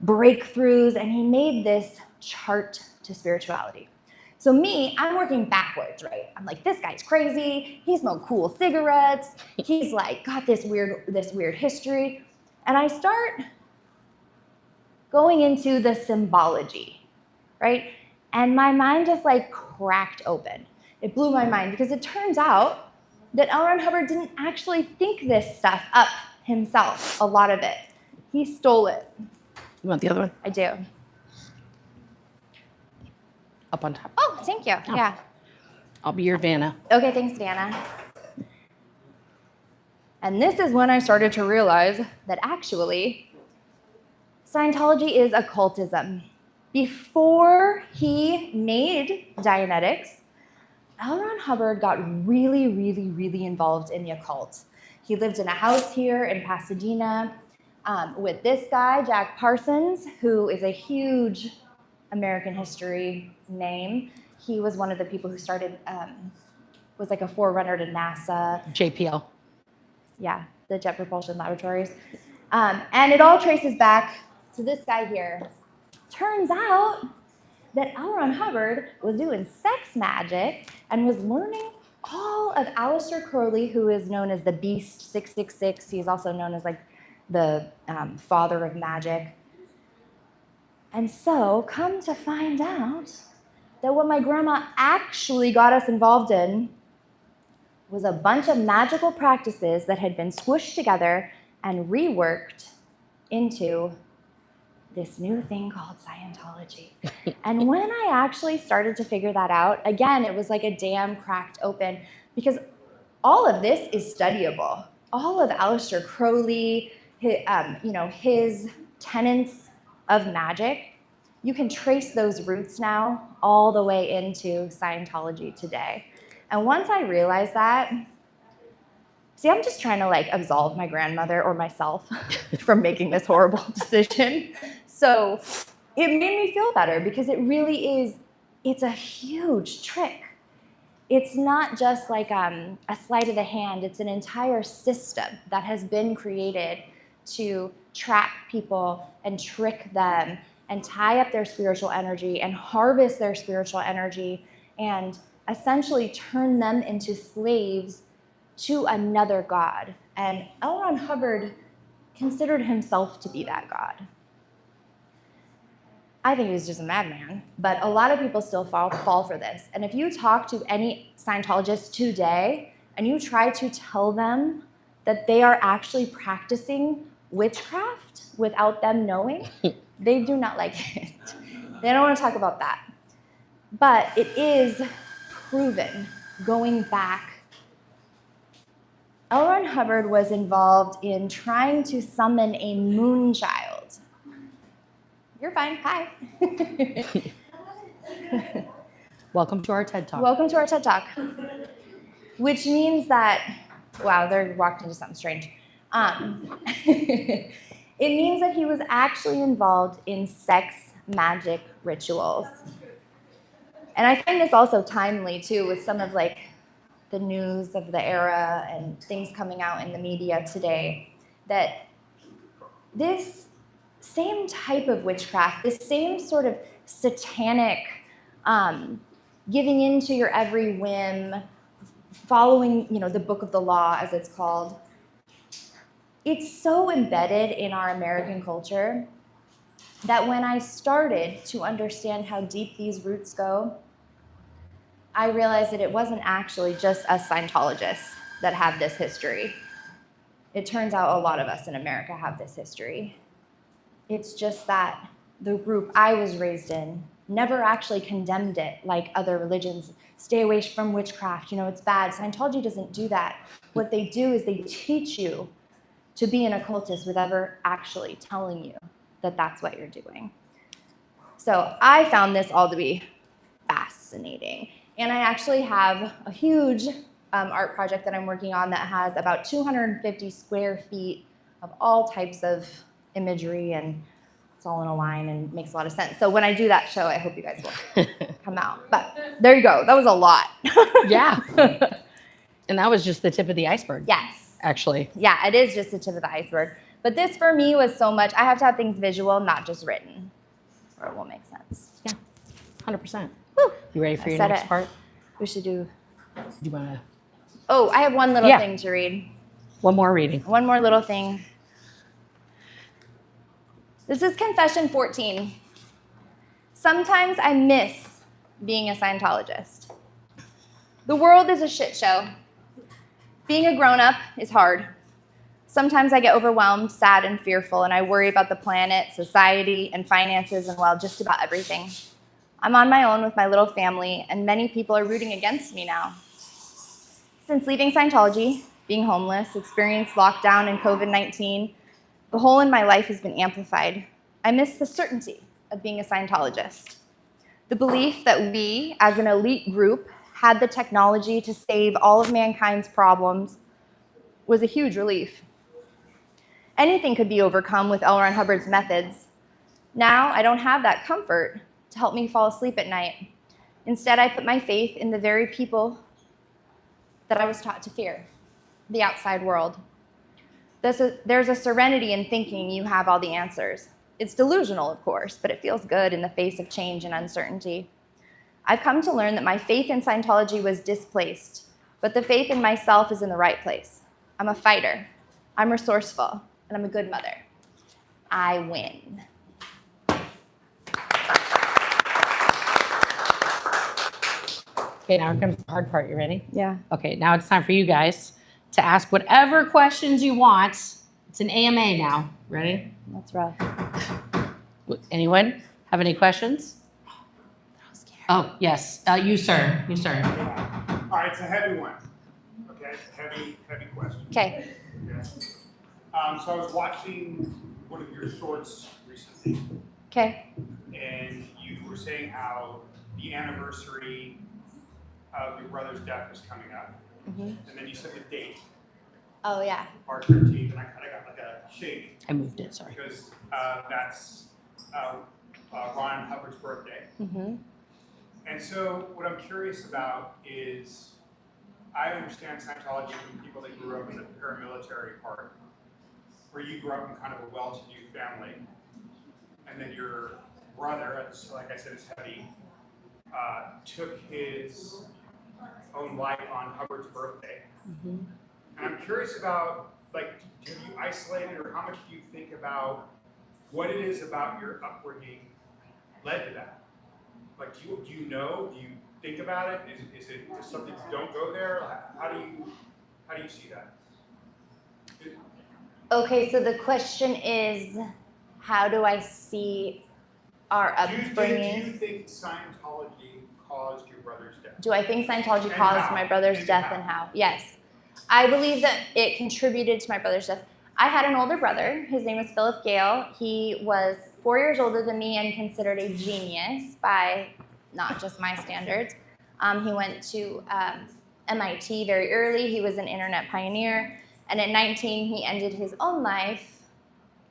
Speaker 2: breakthroughs, and he made this chart to spirituality. So me, I'm working backwards, right? I'm like, this guy's crazy. He smoked cool cigarettes. He's like got this weird history. And I start going into the symbology, right? And my mind just like cracked open. It blew my mind because it turns out that L. Ron Hubbard didn't actually think this stuff up himself, a lot of it. He stole it.
Speaker 1: You want the other one?
Speaker 2: I do.
Speaker 1: Up on top.
Speaker 2: Oh, thank you.
Speaker 1: Oh.
Speaker 2: Yeah.
Speaker 1: I'll be your Vanna.
Speaker 2: Okay, thanks, Vanna. And this is when I started to realize that actually, Scientology is occultism. Before he made Dianetics, L. Ron Hubbard got really, really, really involved in the occult. He lived in a house here in Pasadena with this guy, Jack Parsons, who is a huge American history name. He was one of the people who started was like a forerunner to NASA.
Speaker 1: JPL.
Speaker 2: Yeah, the Jet Propulsion Laboratories. And it all traces back to this guy here. Turns out that L. Ron Hubbard was doing sex magic and was learning all of Aleister Crowley, who is known as the Beast 666. He's also known as like the father of magic. And so, come to find out that what my grandma actually got us involved in was a bunch of magical practices that had been squished together and reworked into this new thing called Scientology. And when I actually started to figure that out, again, it was like a dam cracked open, because all of this is studyable. All of Aleister Crowley, his tenets of magic, you can trace those roots now all the way into Scientology today. And once I realized that, see, I'm just trying to like absolve my grandmother or myself from making this horrible decision. So it made me feel better, because it really is, it's a huge trick. It's not just like a sleight of the hand, it's an entire system that has been created to trap people and trick them and tie up their spiritual energy and harvest their spiritual energy and essentially turn them into slaves to another god. And L. Ron Hubbard considered himself to be that god. I think he was just a madman, but a lot of people still fall for this. And if you talk to any Scientologist today and you try to tell them that they are actually practicing witchcraft without them knowing, they do not like it. They don't want to talk about that. But it is proven, going back. L. Ron Hubbard was involved in trying to summon a moon child. You're fine. Hi.
Speaker 1: Welcome to our TED Talk.
Speaker 2: Welcome to our TED Talk. Which means that, wow, they're walked into something strange. It means that he was actually involved in sex magic rituals. And I find this also timely too, with some of like the news of the era and things coming out in the media today, that this same type of witchcraft, this same sort of satanic giving in to your every whim, following, the book of the law, as it's called, it's so embedded in our American culture that when I started to understand how deep these roots go, I realized that it wasn't actually just us Scientologists that have this history. It turns out a lot of us in America have this history. It's just that the group I was raised in never actually condemned it like other religions. Stay away from witchcraft, it's bad. Scientology doesn't do that. What they do is they teach you to be an occultist without ever actually telling you that that's what you're doing. So I found this all to be fascinating. And I actually have a huge art project that I'm working on that has about 250 square feet of all types of imagery, and it's all in a line and makes a lot of sense. So when I do that show, I hope you guys will come out. But there you go. That was a lot.
Speaker 1: Yeah. And that was just the tip of the iceberg.
Speaker 2: Yes.
Speaker 1: Actually.
Speaker 2: Yeah, it is just the tip of the iceberg. But this for me was so much. I have to have things visual, not just written, or it won't make sense.
Speaker 1: Yeah. 100%.
Speaker 2: Woo.
Speaker 1: You ready for your
Speaker 2: said
Speaker 1: next
Speaker 2: it.
Speaker 1: part?
Speaker 2: We should do.
Speaker 1: Do you want to?
Speaker 2: Oh, I have one little
Speaker 1: Yeah.
Speaker 2: thing to read.
Speaker 1: One more reading.
Speaker 2: One more little thing. This is Confession 14. Sometimes I miss being a Scientologist. The world is a shit show. Being a grown-up is hard. Sometimes I get overwhelmed, sad, and fearful, and I worry about the planet, society, and finances, and well, just about everything. I'm on my own with my little family, and many people are rooting against me now. Since leaving Scientology, being homeless, experienced lockdown and COVID-19, the hole in my life has been amplified. I miss the certainty of being a Scientologist. The belief that we, as an elite group, had the technology to save all of mankind's problems was a huge relief. Anything could be overcome with L. Ron Hubbard's methods. Now I don't have that comfort to help me fall asleep at night. Instead, I put my faith in the very people that I was taught to fear, the outside world. There's a serenity in thinking you have all the answers. It's delusional, of course, but it feels good in the face of change and uncertainty. I've come to learn that my faith in Scientology was displaced, but the faith in myself is in the right place. I'm a fighter, I'm resourceful, and I'm a good mother. I win.
Speaker 1: Okay, now comes the hard part. You ready?
Speaker 2: Yeah.
Speaker 1: Okay, now it's time for you guys to ask whatever questions you want. It's an AMA now. Ready?
Speaker 2: That's rough.
Speaker 1: Anyone have any questions? Oh, yes. You, sir. You, sir.
Speaker 5: Yeah. All right, it's a heavy one. Okay, it's a heavy question.
Speaker 2: Okay.
Speaker 5: Okay. So I was watching one of your shorts recently,
Speaker 2: Okay.
Speaker 5: and you were saying how the anniversary of your brother's death was coming up, and then you said the date,
Speaker 2: Oh, yeah.
Speaker 5: March 13th, and I kind of got like a shake
Speaker 1: I moved it, sorry.
Speaker 5: because that's Ron Hubbard's birthday. And so what I'm curious about is, I understand Scientology from people that grew up in the paramilitary part, where you grew up in kind of a well-to-do family, and then your brother, like I said, is heavy, took his own life on Hubbard's birthday. And I'm curious about, like, have you isolated, or how much do you think about what it is about your upbringing led to that? Like, do you know? Do you think about it? Is it just something you don't go there? How do you see that?
Speaker 2: Okay, so the question is, how do I see our upbringing?
Speaker 5: Do you think Scientology caused your brother's death?
Speaker 2: Do I think Scientology
Speaker 5: And
Speaker 2: caused
Speaker 5: how?
Speaker 2: my brother's
Speaker 5: And
Speaker 2: death
Speaker 5: how?
Speaker 2: and how? Yes. I believe that it contributed to my brother's death. I had an older brother. His name was Philip Gale. He was 4 years older than me and considered a genius by not just my standards. He went to MIT very early. He was an internet pioneer. And at 19, he ended his own life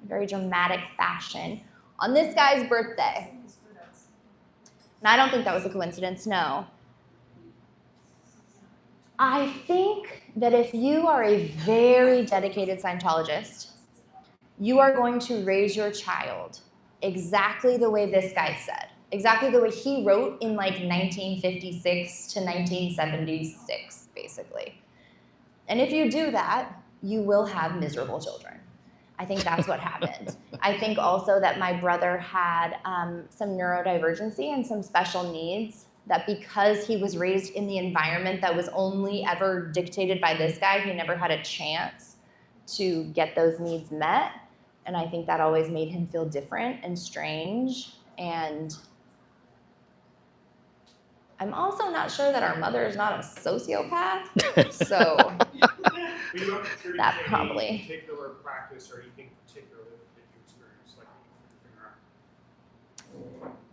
Speaker 2: in very dramatic fashion on this guy's birthday. And I don't think that was a coincidence, no. I think that if you are a very dedicated Scientologist, you are going to raise your child exactly the way this guy said, exactly the way he wrote in like 1956 to 1976, basically. And if you do that, you will have miserable children. I think that's what happened. I think also that my brother had some neurodivergency and some special needs, that because he was raised in the environment that was only ever dictated by this guy, he never had a chance to get those needs met. And I think that always made him feel different and strange. And I'm also not sure that our mother is not a sociopath. So that probably.
Speaker 5: Any particular practice or anything particular that you experienced, like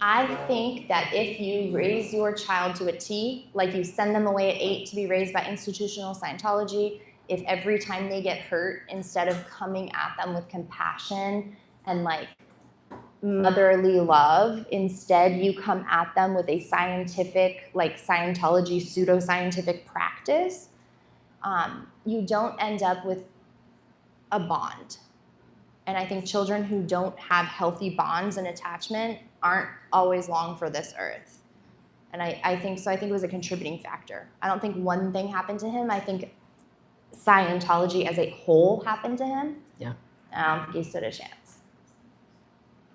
Speaker 2: I think that if you raise your child to a T, like you send them away at 8 to be raised by institutional Scientology, if every time they get hurt, instead of coming at them with compassion and like motherly love, instead you come at them with a scientific, like Scientology, pseudoscientific practice, you don't end up with a bond. And I think children who don't have healthy bonds and attachment aren't always long for this earth. And I think so. I think it was a contributing factor. I don't think one thing happened to him. I think Scientology as a whole happened to him.
Speaker 1: Yeah.
Speaker 2: I don't think he stood a chance.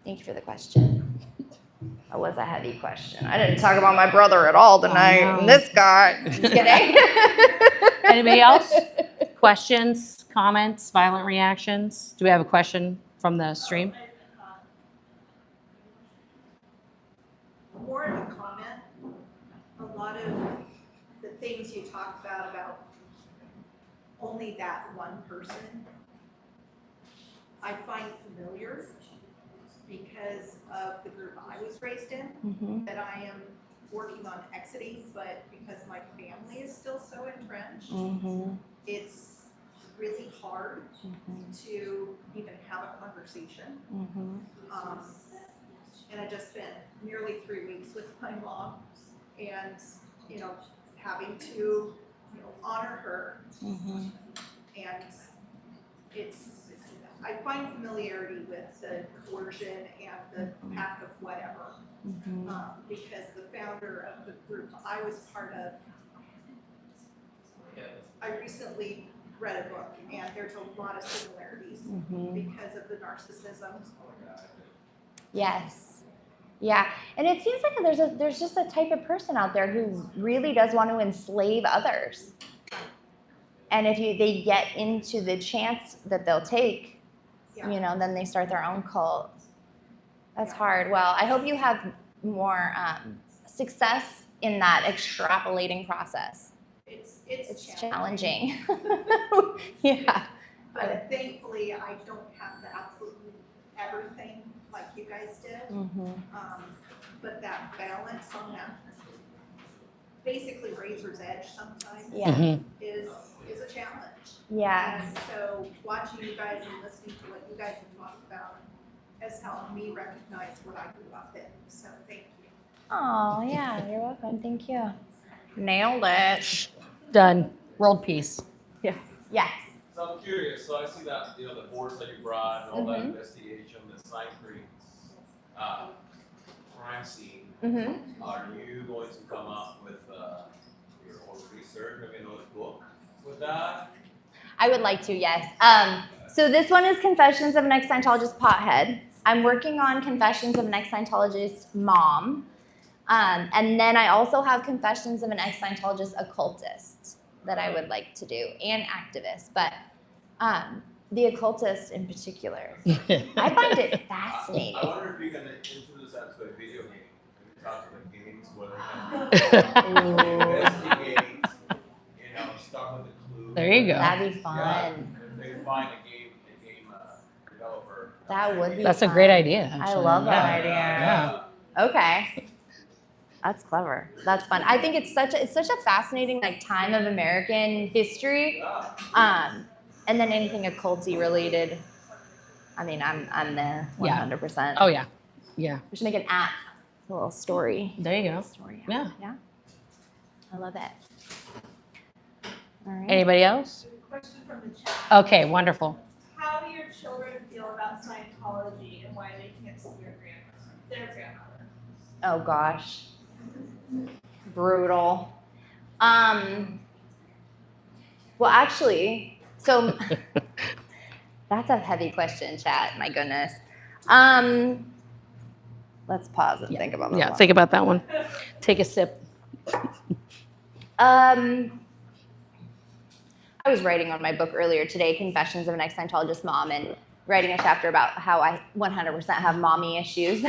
Speaker 2: Thank you for the question. That was a heavy question. I didn't talk about my brother at all tonight. And this guy. Just kidding.
Speaker 1: Anybody else? Questions, comments, violent reactions? Do we have a question from the stream?
Speaker 6: More of a comment. A lot of the things you talk about only that one person, I find familiar because of the group I was raised in, that I am working on exiting, but because my family is still so entrenched, it's really hard to even have a conversation. And I just spent nearly 3 weeks with my mom, and having to honor her.
Speaker 2: Mhm.
Speaker 6: And I find familiarity with the coercion and the path of whatever. Because the founder of the group I was part of, I recently read a book, and there's a lot of similarities because of the narcissism.
Speaker 2: Yes. Yeah. And it seems like there's just a type of person out there who really does want to enslave others. And if they get into the chance that they'll take, then they start their own cult. That's hard. Well, I hope you have more success in that extrapolating process. It's challenging. Yeah.
Speaker 6: But thankfully, I don't have the absolute everything like you guys did. But that balance on that, basically razor's edge sometimes, is a challenge.
Speaker 2: Yeah.
Speaker 6: And so watching you guys and listening to what you guys have talked about has helped me recognize what I grew up in. So thank you.
Speaker 2: Oh, yeah. You're welcome. Thank you. Nailed it.
Speaker 1: Done. World peace.
Speaker 2: Yeah. Yes.
Speaker 7: So I'm curious, so I see that, the boards that you brought and all that investigation, the Sign Creek crime scene. Are you going to come up with your own research, maybe another book with that?
Speaker 2: I would like to, yes. So this one is Confessions of an Ex-Scientologist Pothead. I'm working on Confessions of an Ex-Scientologist Mom. And then I also have Confessions of an Ex-Scientologist Occultist that I would like to do, and activist. But the occultist in particular, I find it fascinating.
Speaker 7: I wonder if you can introduce that to a video game. Maybe talk to the games where they investigate, start with the clue.
Speaker 1: There you go.
Speaker 2: That'd be fun.
Speaker 7: Yeah, if they find a game developer.
Speaker 2: That would be
Speaker 1: That's
Speaker 2: fun.
Speaker 1: a great idea.
Speaker 2: I
Speaker 1: Actually.
Speaker 2: love that
Speaker 1: Yeah.
Speaker 2: idea.
Speaker 1: Yeah.
Speaker 2: Okay. That's clever. That's fun. I think it's such a fascinating time of American history. And then anything occulty related. I mean, I'm there 100%.
Speaker 1: Oh yeah. Yeah.
Speaker 2: We should make an app, a little story.
Speaker 1: There you go.
Speaker 2: Story.
Speaker 1: Yeah.
Speaker 2: Yeah. I love it. All right.
Speaker 1: Anybody else?
Speaker 8: Question from the chat.
Speaker 1: Okay. Wonderful.
Speaker 8: How do your children feel about Scientology and why they can't see their grandmother?
Speaker 2: Oh gosh. Brutal. Well, actually, so that's a heavy question, chat. My goodness. Let's pause and think about that.
Speaker 1: Yeah. Think about that one. Take a sip.
Speaker 2: I was writing on my book earlier today, Confessions of an Ex-Scientologist Mom, and writing a chapter about how I 100% have mommy issues.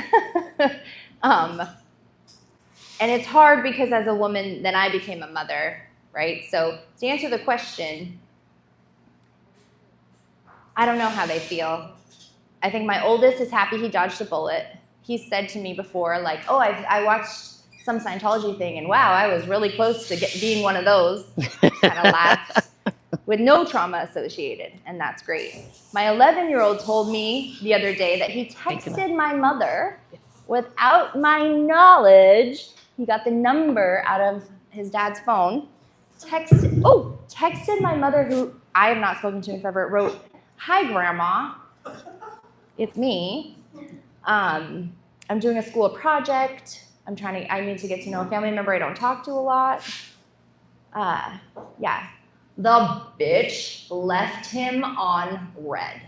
Speaker 2: And it's hard because as a woman, then I became a mother, right? So to answer the question, I don't know how they feel. I think my oldest is happy he dodged a bullet. He said to me before, I watched some Scientology thing, and wow, I was really close to being one of those. Kind of laughed. With no trauma associated, and that's great. My 11-year-old told me the other day that he texted my mother without my knowledge. He got the number out of his dad's phone, texted my mother, who I have not spoken to in forever, wrote, "Hi, Grandma. It's me. I'm doing a school project. I need to get to know a family member I don't talk to a lot." Yeah. The bitch left him on red.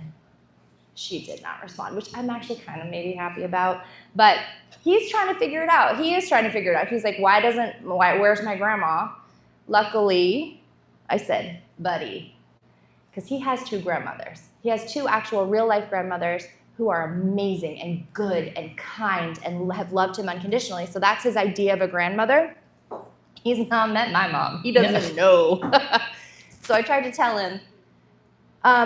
Speaker 2: She did not respond, which I'm actually kind of maybe happy about. But he's trying to figure it out. He is trying to figure it out. He's like, where's my grandma? Luckily, I said, buddy, because he has 2 grandmothers. He has 2 actual real-life grandmothers who are amazing and good and kind and have loved him unconditionally. So that's his idea of a grandmother. He's not met my mom. He doesn't know. So I tried to tell him,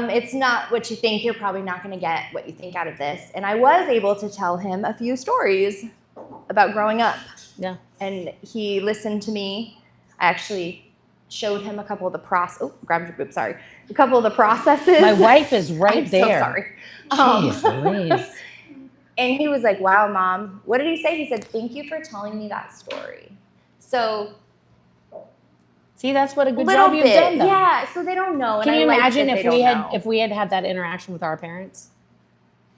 Speaker 2: it's not what you think. You're probably not going to get what you think out of this. And I was able to tell him a few stories about growing up.
Speaker 1: Yeah.
Speaker 2: And he listened to me. I actually showed him a couple of the grabbed your boob, sorry. A couple of the processes.
Speaker 1: My wife is right
Speaker 2: I'm
Speaker 1: there.
Speaker 2: so sorry.
Speaker 1: Jeez Louise.
Speaker 2: And he was like, wow, Mom. What did he say? He said, thank you for telling me that story. So
Speaker 1: See, that's what a good
Speaker 2: Little
Speaker 1: job you've
Speaker 2: bit,
Speaker 1: done, though.
Speaker 2: yeah. So they don't know.
Speaker 1: Can
Speaker 2: and
Speaker 1: you
Speaker 2: I like
Speaker 1: imagine
Speaker 2: that
Speaker 1: if
Speaker 2: they
Speaker 1: we
Speaker 2: don't
Speaker 1: had
Speaker 2: know.
Speaker 1: if we had had that interaction with our parents,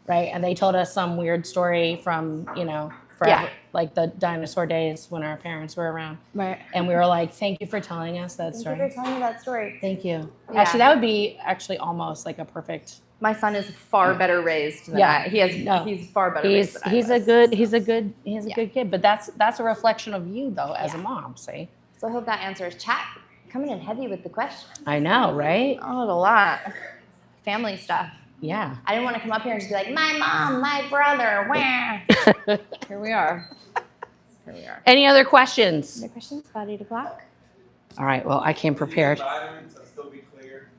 Speaker 1: right? And they told us some weird story from forever,
Speaker 2: Yeah.
Speaker 1: like the dinosaur days when our parents were around,
Speaker 2: Right.
Speaker 1: and we were like, "Thank you for telling us that
Speaker 2: Thank
Speaker 1: story."
Speaker 2: you for telling me that story.
Speaker 1: Thank you.
Speaker 2: Yeah.
Speaker 1: Actually, that would be almost like a perfect.
Speaker 2: My son is far better raised than
Speaker 1: Yeah.
Speaker 2: he's far better
Speaker 1: He's
Speaker 2: raised than I was.
Speaker 1: a good kid, but that's a reflection of you though as a
Speaker 2: Yeah.
Speaker 1: mom. See,
Speaker 2: So I hope that answers. Chat coming in heavy with the question.
Speaker 1: I know, right?
Speaker 2: Oh, a lot. Family stuff.
Speaker 1: Yeah.
Speaker 2: I didn't want to come up here and just be like, my mom, my brother, where? Here we are.
Speaker 1: Any other questions?
Speaker 2: Other questions about 8 o'clock?
Speaker 1: All right. Well, I came prepared.
Speaker 7: Vitamins, I'll still be clear.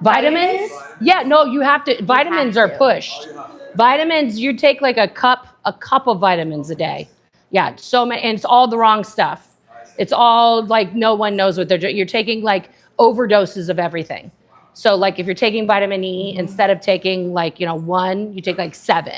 Speaker 1: Vitamins? Yeah. No, you have to. Vitamins are
Speaker 2: to.
Speaker 1: pushed. Vitamins, you take like a cup of vitamins a day. Yeah. So many, and it's all the wrong stuff. It's all like no one knows what they're doing. You're taking like overdoses of everything. So like if you're taking vitamin E, instead of taking like, 1, you take like 7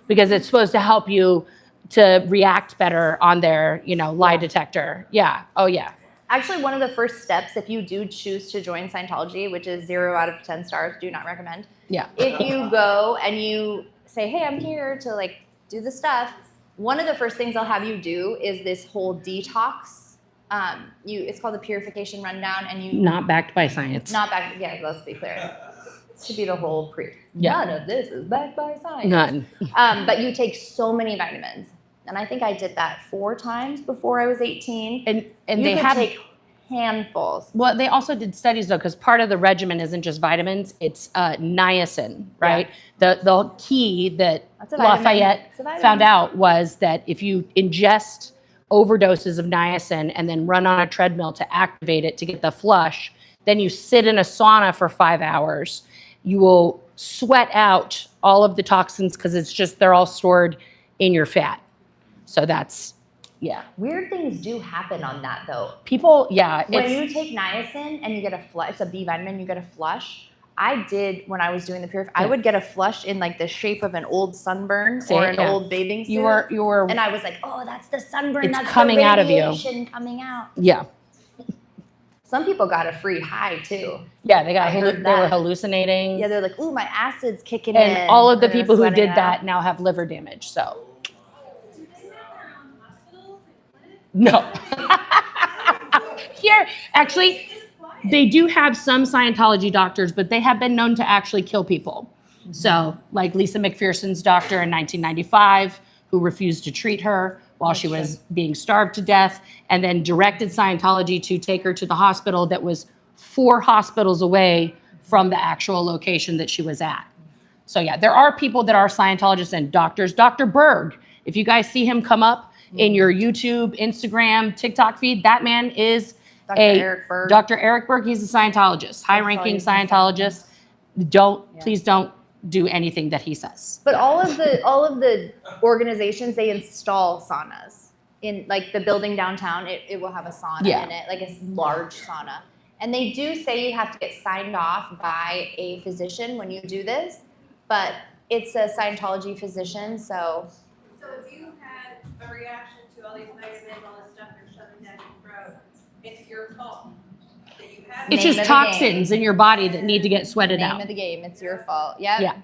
Speaker 1: because it's supposed to help you to react better on their, lie detector. Yeah. Oh yeah.
Speaker 2: Actually, one of the first steps, if you do choose to join Scientology, which is 0 out of 10 stars, do not recommend.
Speaker 1: Yeah.
Speaker 2: If you go and you say, hey, I'm here to like do the stuff, one of the first things they'll have you do is this whole detox. It's called the Purification Rundown, and you
Speaker 1: Not backed by science.
Speaker 2: not back. Yeah, let's be clear. It should be the whole pre.
Speaker 1: Yeah.
Speaker 2: None of this is backed by science.
Speaker 1: None.
Speaker 2: But you take so many vitamins, and I think I did that 4 times before I was 18.
Speaker 1: And
Speaker 2: You
Speaker 1: they
Speaker 2: could
Speaker 1: have
Speaker 2: take handfuls.
Speaker 1: Well, they also did studies though, because part of the regimen isn't just vitamins; it's niacin, right? The key that
Speaker 2: That's a vitamin.
Speaker 1: Lafayette
Speaker 2: It's a vitamin.
Speaker 1: found out was that if you ingest overdoses of niacin and then run on a treadmill to activate it to get the flush, then you sit in a sauna for 5 hours, you will sweat out all of the toxins because they're all stored in your fat. So that's. Yeah.
Speaker 2: Weird things do happen on that though.
Speaker 1: People, yeah.
Speaker 2: When you take niacin and you get a flush, it's a B vitamin, you get a flush. I did when I was doing the purif. I would get a flush in like the shape of an old sunburn or an old bathing suit.
Speaker 1: You were,
Speaker 2: and I was like, oh, that's the sunburn.
Speaker 1: It's
Speaker 2: that's
Speaker 1: coming
Speaker 2: the
Speaker 1: out of you.
Speaker 2: radiation coming out.
Speaker 1: yeah.
Speaker 2: Some people got a free high too.
Speaker 1: Yeah, they got
Speaker 2: I heard
Speaker 1: they were
Speaker 2: that.
Speaker 1: hallucinating.
Speaker 2: Yeah, they're like, ooh, my acid's kicking in.
Speaker 1: And all of the
Speaker 2: They're
Speaker 1: people who
Speaker 2: sweating
Speaker 1: did
Speaker 2: out.
Speaker 1: that now have liver damage. So
Speaker 8: Do they have hospitals and clinics?
Speaker 1: no. Here, actually, they do have some Scientology doctors, but they have been known to actually kill people. So, like Lisa McPherson's doctor in 1995, who refused to treat her while she was being starved to death, and then directed Scientology to take her to the hospital that was 4 hospitals away from the actual location that she was at. So yeah, there are people that are Scientologists and doctors. Dr. Berg, if you guys see him come up in your YouTube, Instagram, TikTok feed, that man is
Speaker 2: Dr. Eric Berg.
Speaker 1: Dr. Eric Berg. He's a Scientologist, high-ranking Scientologist. Please don't do anything that he says.
Speaker 2: But all of the organizations, they install saunas in like the building downtown. It will have a sauna
Speaker 1: Yeah.
Speaker 2: in it, like a large sauna. And they do say you have to get signed off by a physician when you do this, but it's a Scientology physician, so
Speaker 8: So if you had a reaction to all these vitamins, all this stuff you're shoving down your throat, it's your fault. That you have
Speaker 1: It's
Speaker 2: Name
Speaker 1: just
Speaker 2: of the
Speaker 1: toxins in your body that need to get sweated
Speaker 2: name
Speaker 1: out.
Speaker 2: of the game. It's your fault. Yep.
Speaker 1: Yeah.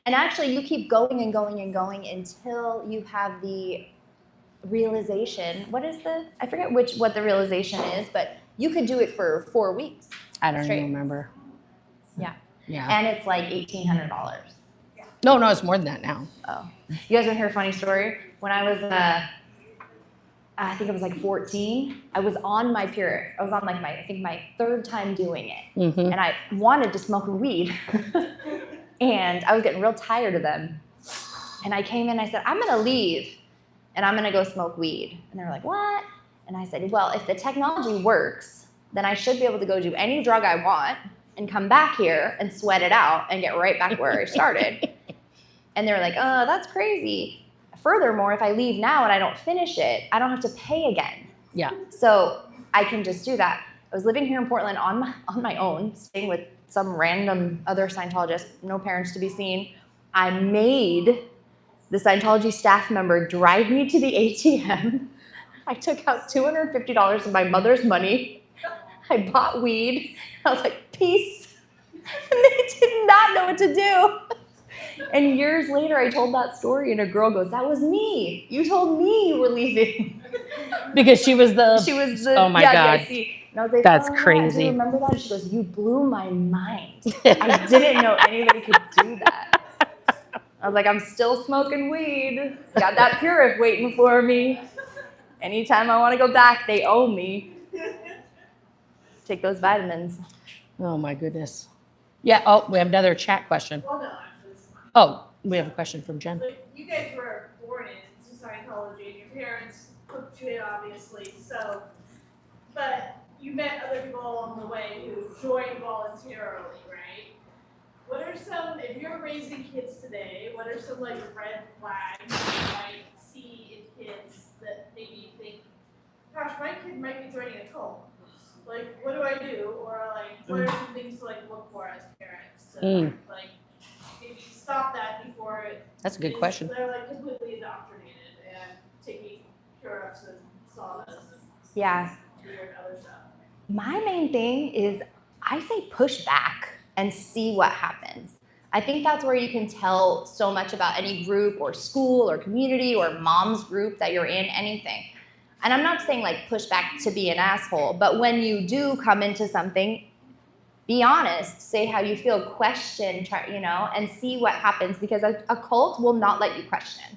Speaker 2: And actually, you keep going and going and going until you have the realization. I forget what the realization is, but you could do it for 4 weeks.
Speaker 1: I don't
Speaker 2: Straight.
Speaker 1: even remember.
Speaker 2: Yeah.
Speaker 1: Yeah.
Speaker 2: And it's like $1,800.
Speaker 1: No, it's more than that now.
Speaker 2: Oh. You guys want to hear a funny story? When I was, I think it was like 14, I was on my period. I was on like my 3rd time doing it.
Speaker 1: Mm-hmm.
Speaker 2: And I wanted to smoke weed. And I was getting real tired of them. And I came in, I said, I'm going to leave and I'm going to go smoke weed. And they were like, what? And I said, well, if the technology works, then I should be able to go do any drug I want and come back here and sweat it out and get right back where I started. And they were like, oh, that's crazy. Furthermore, if I leave now and I don't finish it, I don't have to pay again.
Speaker 1: Yeah.
Speaker 2: So I can just do that. I was living here in Portland on my own, staying with some random other Scientologist, no parents to be seen. I made the Scientology staff member drive me to the ATM. I took out $250 of my mother's money. I bought weed. I was like, peace. And they did not know what to do. And years later, I told that story, and a girl goes, that was me. You told me you were leaving.
Speaker 1: Because she was the.
Speaker 2: She was the,
Speaker 1: Oh my God.
Speaker 2: DIC. And I was like,
Speaker 1: That's
Speaker 2: oh, yeah,
Speaker 1: crazy.
Speaker 2: do you remember that? And she goes, you blew my mind. I didn't know anybody could do that. I was like, I'm still smoking weed. Got that Purif waiting for me. Anytime I want to go back, they owe me. Take those vitamins.
Speaker 1: Oh my goodness. Yeah. Oh, we have another chat question.
Speaker 8: Well, no, actually, it's fine.
Speaker 1: Oh, we have a question from Jen.
Speaker 8: But you guys were born into Scientology, and your parents hooked you in, obviously. So, but you met other people along the way who joined voluntarily, right? What are some, if you're raising kids today, what are some like red flags you might see in kids that maybe you think, gosh, my kid might be joining a cult? Like, what do I do? Or like, what are some things to like look for as parents to like maybe stop that before it
Speaker 1: That's a good question.
Speaker 8: they're like completely indoctrinated and taking Purifs and saunas and
Speaker 2: Yeah.
Speaker 8: weird other stuff.
Speaker 2: My main thing is I say push back and see what happens. I think that's where you can tell so much about any group or school or community or mom's group that you're in, anything. And I'm not saying like push back to be an asshole, but when you do come into something, be honest, say how you feel, question, try, and see what happens, because a cult will not let you question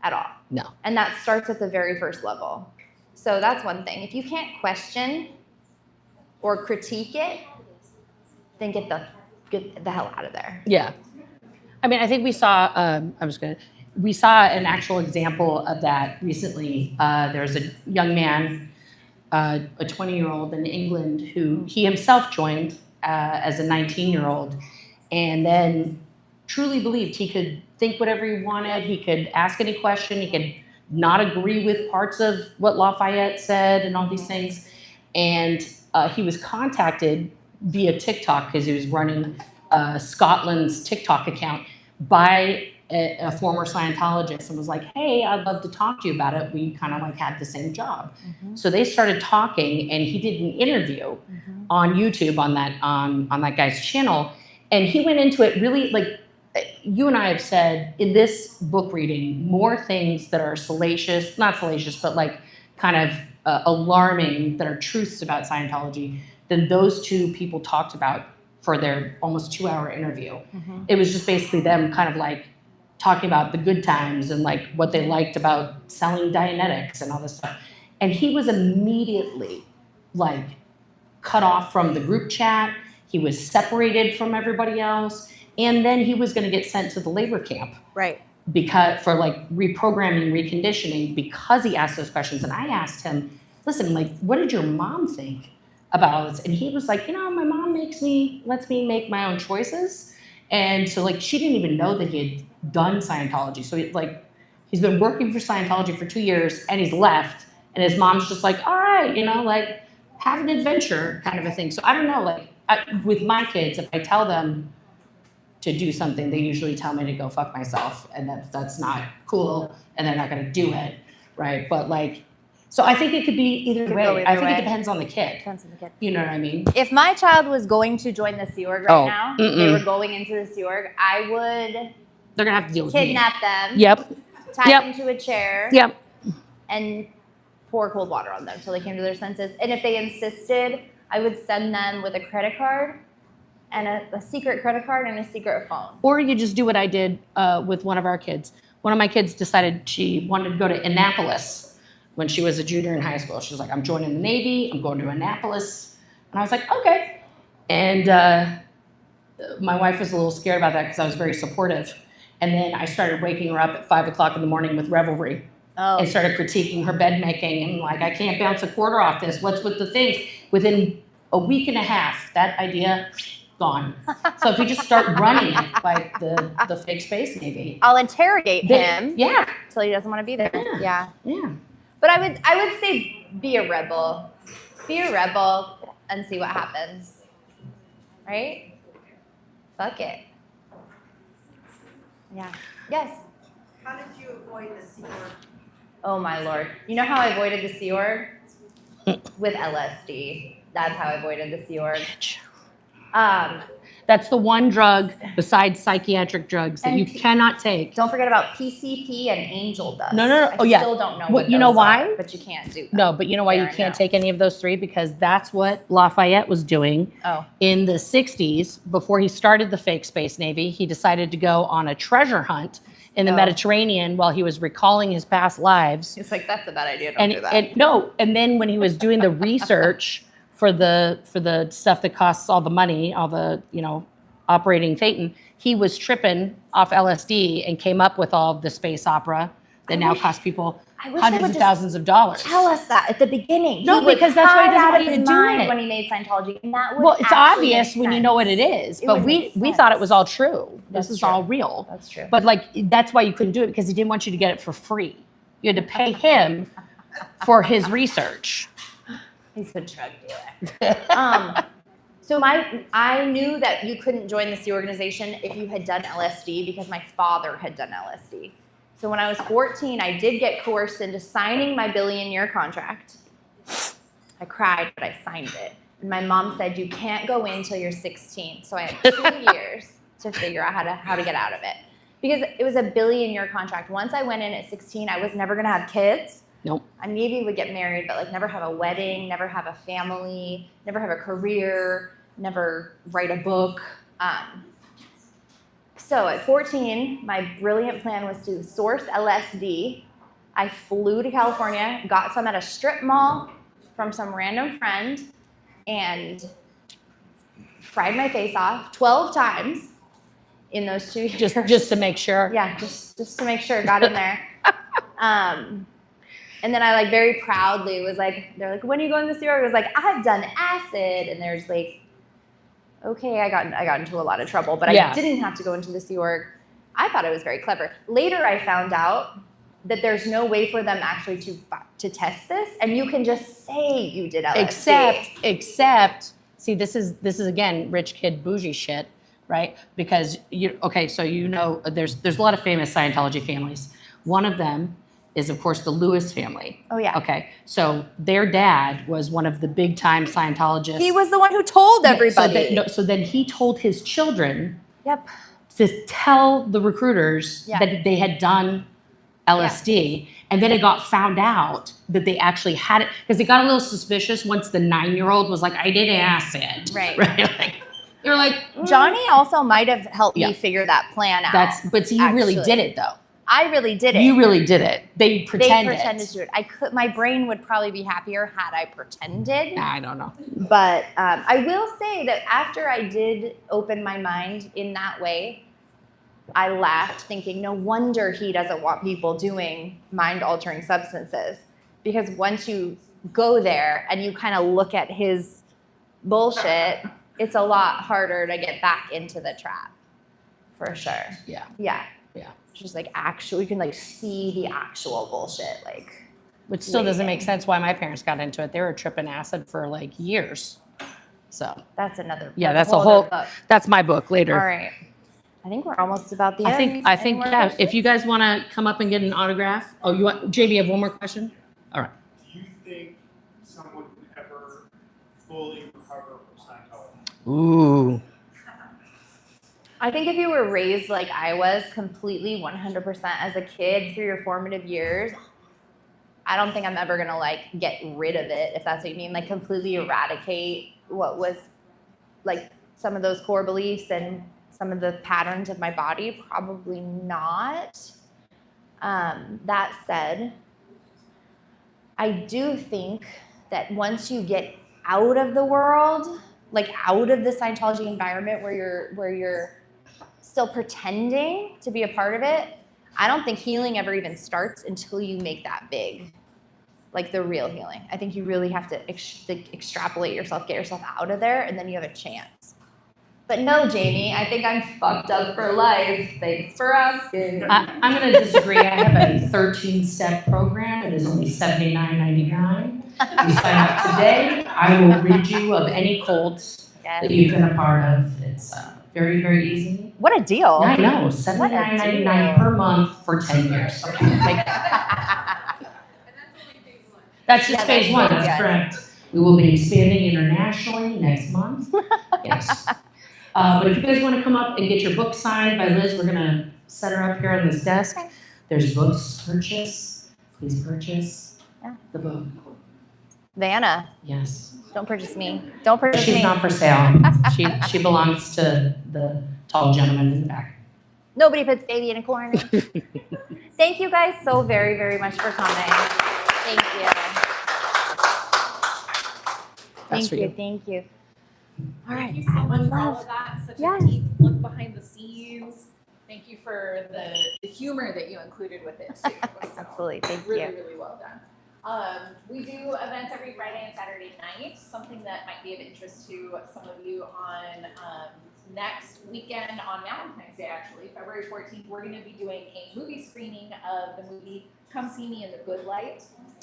Speaker 2: at all.
Speaker 1: No.
Speaker 2: And that starts at the very first level. So that's one thing. If you can't question or critique it, then get the hell out of there.
Speaker 1: Yeah. I mean, I think we saw, we saw an actual example of that recently. There's a young man, a 20-year-old in England, who he himself joined as a 19-year-old, and then truly believed he could think whatever he wanted, he could ask any question, he could not agree with parts of what Lafayette said and all these things. And he was contacted via TikTok, because he was running Scotland's TikTok account, by a former Scientologist, and was like, hey, I'd love to talk to you about it. We kind of like had the same job. So they started talking, and he did an interview on YouTube on that guy's channel. And he went into it really, like you and I have said in this book reading, more things that are salacious, not salacious, but like kind of alarming, that are truths about Scientology than those two people talked about for their almost 2-hour interview. It was just basically them kind of like talking about the good times and like what they liked about selling Dianetics and all this stuff. And he was immediately like cut off from the group chat. He was separated from everybody else. And then he was going to get sent to the labor camp.
Speaker 2: Right.
Speaker 1: Because for like reprogramming, reconditioning, because he asked those questions. And I asked him, listen, like, what did your mom think about all this? And he was like, my mom lets me make my own choices. And so like, she didn't even know that he had done Scientology. So he's been working for Scientology for 2 years, and he's left. And his mom's just like, all right, like have an adventure kind of a thing. So I don't know, like with my kids, if I tell them to do something, they usually tell me to go fuck myself, and that's not cool, and they're not going to do it, right? But like, so I think it could be either way. I think it depends on the kid.
Speaker 2: Depends on the kid.
Speaker 1: You know what I mean?
Speaker 2: If my child was going to join the Sea Org right now, they were going into the Sea Org, I would
Speaker 1: They're gonna have to deal with me.
Speaker 2: kidnap them,
Speaker 1: Yep.
Speaker 2: tie them to a chair,
Speaker 1: Yep.
Speaker 2: and pour cold water on them until they came to their senses. And if they insisted, I would send them with a credit card and a secret credit card and a secret phone.
Speaker 1: Or you just do what I did with one of our kids. One of my kids decided she wanted to go to Annapolis when she was a junior in high school. She was like, I'm joining the Navy, I'm going to Annapolis. And I was like, okay. And my wife was a little scared about that because I was very supportive. And then I started waking her up at 5 o'clock in the morning with revelry. And started critiquing her bed making, and like, I can't bounce a quarter off this. What's with the things? Within a week and a half, that idea, gone. So if you just start running it like the fake space Navy.
Speaker 2: I'll interrogate him.
Speaker 1: Yeah.
Speaker 2: Until he doesn't want to be there.
Speaker 1: Yeah.
Speaker 2: But I would say be a rebel. Be a rebel and see what happens. Right? Fuck it. Yeah. Yes.
Speaker 6: How did you avoid the Sea Org?
Speaker 2: Oh my Lord. You know how I avoided the Sea Org? With LSD. That's how I avoided the Sea Org.
Speaker 1: That's the one drug besides psychiatric drugs that
Speaker 2: And
Speaker 1: you cannot take.
Speaker 2: Don't forget about PCP and angel dust.
Speaker 1: No.
Speaker 2: I still don't know what
Speaker 1: You know
Speaker 2: those
Speaker 1: why?
Speaker 2: are, but you can't do them.
Speaker 1: No, but you know why you
Speaker 2: There and
Speaker 1: can't
Speaker 2: now.
Speaker 1: take any of those three? Because that's what Lafayette was doing
Speaker 2: Oh.
Speaker 1: in the 60s. Before he started the fake Space Navy, he decided to go on a treasure hunt in the
Speaker 2: Oh.
Speaker 1: Mediterranean while he was recalling his past lives.
Speaker 2: It's like, that's a bad idea, don't do that.
Speaker 1: And then when he was doing the research for the stuff that costs all the money, all the, operating Phaeton, he was tripping off LSD and came up with all of the space opera that now costs people
Speaker 2: I wish they
Speaker 1: hundreds
Speaker 2: would
Speaker 1: of
Speaker 2: just
Speaker 1: thousands of dollars.
Speaker 2: Tell us that at the beginning.
Speaker 1: No,
Speaker 2: He was
Speaker 1: because that's why he
Speaker 2: high
Speaker 1: doesn't
Speaker 2: out
Speaker 1: want
Speaker 2: of
Speaker 1: you
Speaker 2: his
Speaker 1: to do
Speaker 2: mind
Speaker 1: it.
Speaker 2: when he made Scientology, and that would
Speaker 1: Well, it's
Speaker 2: actually
Speaker 1: obvious
Speaker 2: make
Speaker 1: when you
Speaker 2: sense.
Speaker 1: know what it is,
Speaker 2: It
Speaker 1: but
Speaker 2: would
Speaker 1: we
Speaker 2: make
Speaker 1: thought it
Speaker 2: sense.
Speaker 1: was all true.
Speaker 2: That's
Speaker 1: This is
Speaker 2: true.
Speaker 1: all real.
Speaker 2: That's true.
Speaker 1: But that's why you couldn't do it, because he didn't want you to get it for free. You had to pay him for his research.
Speaker 2: He's a drug dealer. So I knew that you couldn't join the Sea organization if you had done LSD because my father had done LSD. So when I was 14, I did get coerced into signing my billion-year contract. I cried, but I signed it. And my mom said, you can't go in until you're 16. So I had 2 years to figure out how to get out of it. Because it was a billion-year contract. Once I went in at 16, I was never going to have kids.
Speaker 1: Nope.
Speaker 2: I maybe would get married, but never have a wedding, never have a family, never have a career, never write a book. So at 14, my brilliant plan was to source LSD. I flew to California, got some at a strip mall from some random friend, and fried my face off 12 times in those 2 years.
Speaker 1: Just to make sure.
Speaker 2: Yeah, just to make sure, got in there. And then I very proudly was they're like, when are you going to the Sea Org? I was like, I've done acid. And there's okay, I got into a lot of trouble, but I didn't have to go into the Sea Org. I thought it was very clever. Later, I found out that there's no way for them actually to test this, and you can just say you did LSD.
Speaker 1: Except, see, this is again rich kid bougie shit, right? Because so there's a lot of famous Scientology families. One of them is, of course, the Lewis family.
Speaker 2: Oh, yeah.
Speaker 1: Okay, so their dad was one of the big time Scientologists.
Speaker 2: He was the one who told everybody.
Speaker 1: So then he told his children
Speaker 2: Yep.
Speaker 1: to tell the recruiters that they had done LSD, and then it got found out that they actually had it, because it got a little suspicious once the 9-year-old was like, I did acid.
Speaker 2: Right.
Speaker 1: They're like,
Speaker 2: Johnny also might have helped me figure that plan out.
Speaker 1: but see, you really
Speaker 2: actually.
Speaker 1: did it though.
Speaker 2: I really did it.
Speaker 1: You really did it. They pretended.
Speaker 2: They pretended to do it. My brain would probably be happier had I pretended.
Speaker 1: I don't know.
Speaker 2: But I will say that after I did open my mind in that way, I laughed thinking, no wonder he doesn't want people doing mind-altering substances. Because once you go there and you kind of look at his bullshit, it's a lot harder to get back into the trap. For sure.
Speaker 1: Yeah.
Speaker 2: Yeah.
Speaker 1: Yeah.
Speaker 2: Just actually, you can see the actual bullshit,
Speaker 1: Which still doesn't make
Speaker 2: waiting.
Speaker 1: sense why my parents got into it. They were tripping acid for years. So
Speaker 2: That's another.
Speaker 1: that's a
Speaker 2: other
Speaker 1: whole.
Speaker 2: book.
Speaker 1: That's my book later.
Speaker 2: All right. I think we're almost about the
Speaker 1: I
Speaker 2: end.
Speaker 1: think
Speaker 2: Any more
Speaker 1: yeah.
Speaker 2: questions?
Speaker 1: If you guys want to come up and get an autograph. Oh, you want JB? You have one more question. All right.
Speaker 5: Do you think someone could ever fully recover from Scientology?
Speaker 1: Ooh.
Speaker 2: I think if you were raised like I was, completely 100% as a kid through your formative years, I don't think I'm ever gonna get rid of it, if that's what you mean, completely eradicate what was some of those core beliefs and some of the patterns of my body. Probably not. That said, I do think that once you get out of the world, out of the Scientology environment where you're still pretending to be a part of it, I don't think healing ever even starts until you make that big, the real healing. I think you really have to extrapolate yourself, get yourself out of there, and then you have a chance. But no, Jamie, I think I'm fucked up for life. Thanks for asking.
Speaker 1: I'm going to disagree. I have a 13-step program. It is only $79.99. You sign up today. I will rid you of any colds that you've been a part of. It's very, very easy.
Speaker 2: What a deal.
Speaker 1: I know, $79.99 per month for 10 years. Okay. That's just phase one. That's correct. We will be expanding internationally next month. Yes. But if you guys want to come up and get your book signed by Liz, we're going to set her up here on this desk. There's books to purchase. Please purchase the book.
Speaker 2: Vanna,
Speaker 1: Yes.
Speaker 2: don't purchase me. Don't purchase
Speaker 1: She's
Speaker 2: me.
Speaker 1: not for sale. She belongs to the tall gentleman in the back.
Speaker 2: Nobody puts baby in a corner. Thank you guys so very, very much for coming. Thank you.
Speaker 1: That's for you.
Speaker 2: Thank you. All right.
Speaker 3: Thank you so much for all
Speaker 2: love-
Speaker 3: of that. Such
Speaker 2: Yes.
Speaker 3: a deep look behind the scenes. Thank you for the humor that you included with it too. So,
Speaker 2: Absolutely. Thank
Speaker 3: really,
Speaker 2: you.
Speaker 3: really well done. We do events every Friday and Saturday night. Something that might be of interest to some of you on next weekend on Valentine's Day, actually, February 14th, we're going to be doing a movie screening of the movie Come See Me in the Good Light.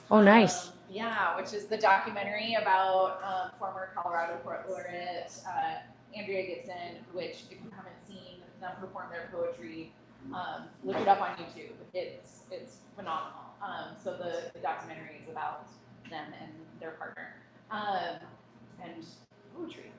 Speaker 1: Oh, nice.
Speaker 3: Yeah, which is the documentary about former Colorado Poet Laureate Andrea Gibson, which if you haven't seen them perform their poetry, look it up on YouTube. It's phenomenal. So the documentary is about them and their partner and poetry.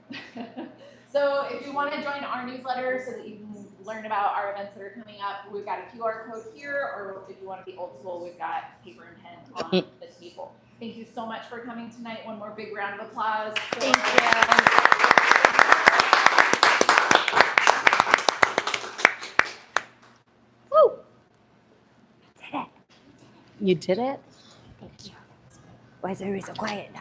Speaker 3: So if you want to join our newsletter so that you can learn about our events that are coming up, we've got a QR code here, or if you want to be old school, we've got paper and pen on the table. Thank you so much for coming tonight. One more big round of applause.
Speaker 2: Thank you. Woo! Did it.
Speaker 1: You did it?
Speaker 2: Thank you. Why is everybody so quiet now?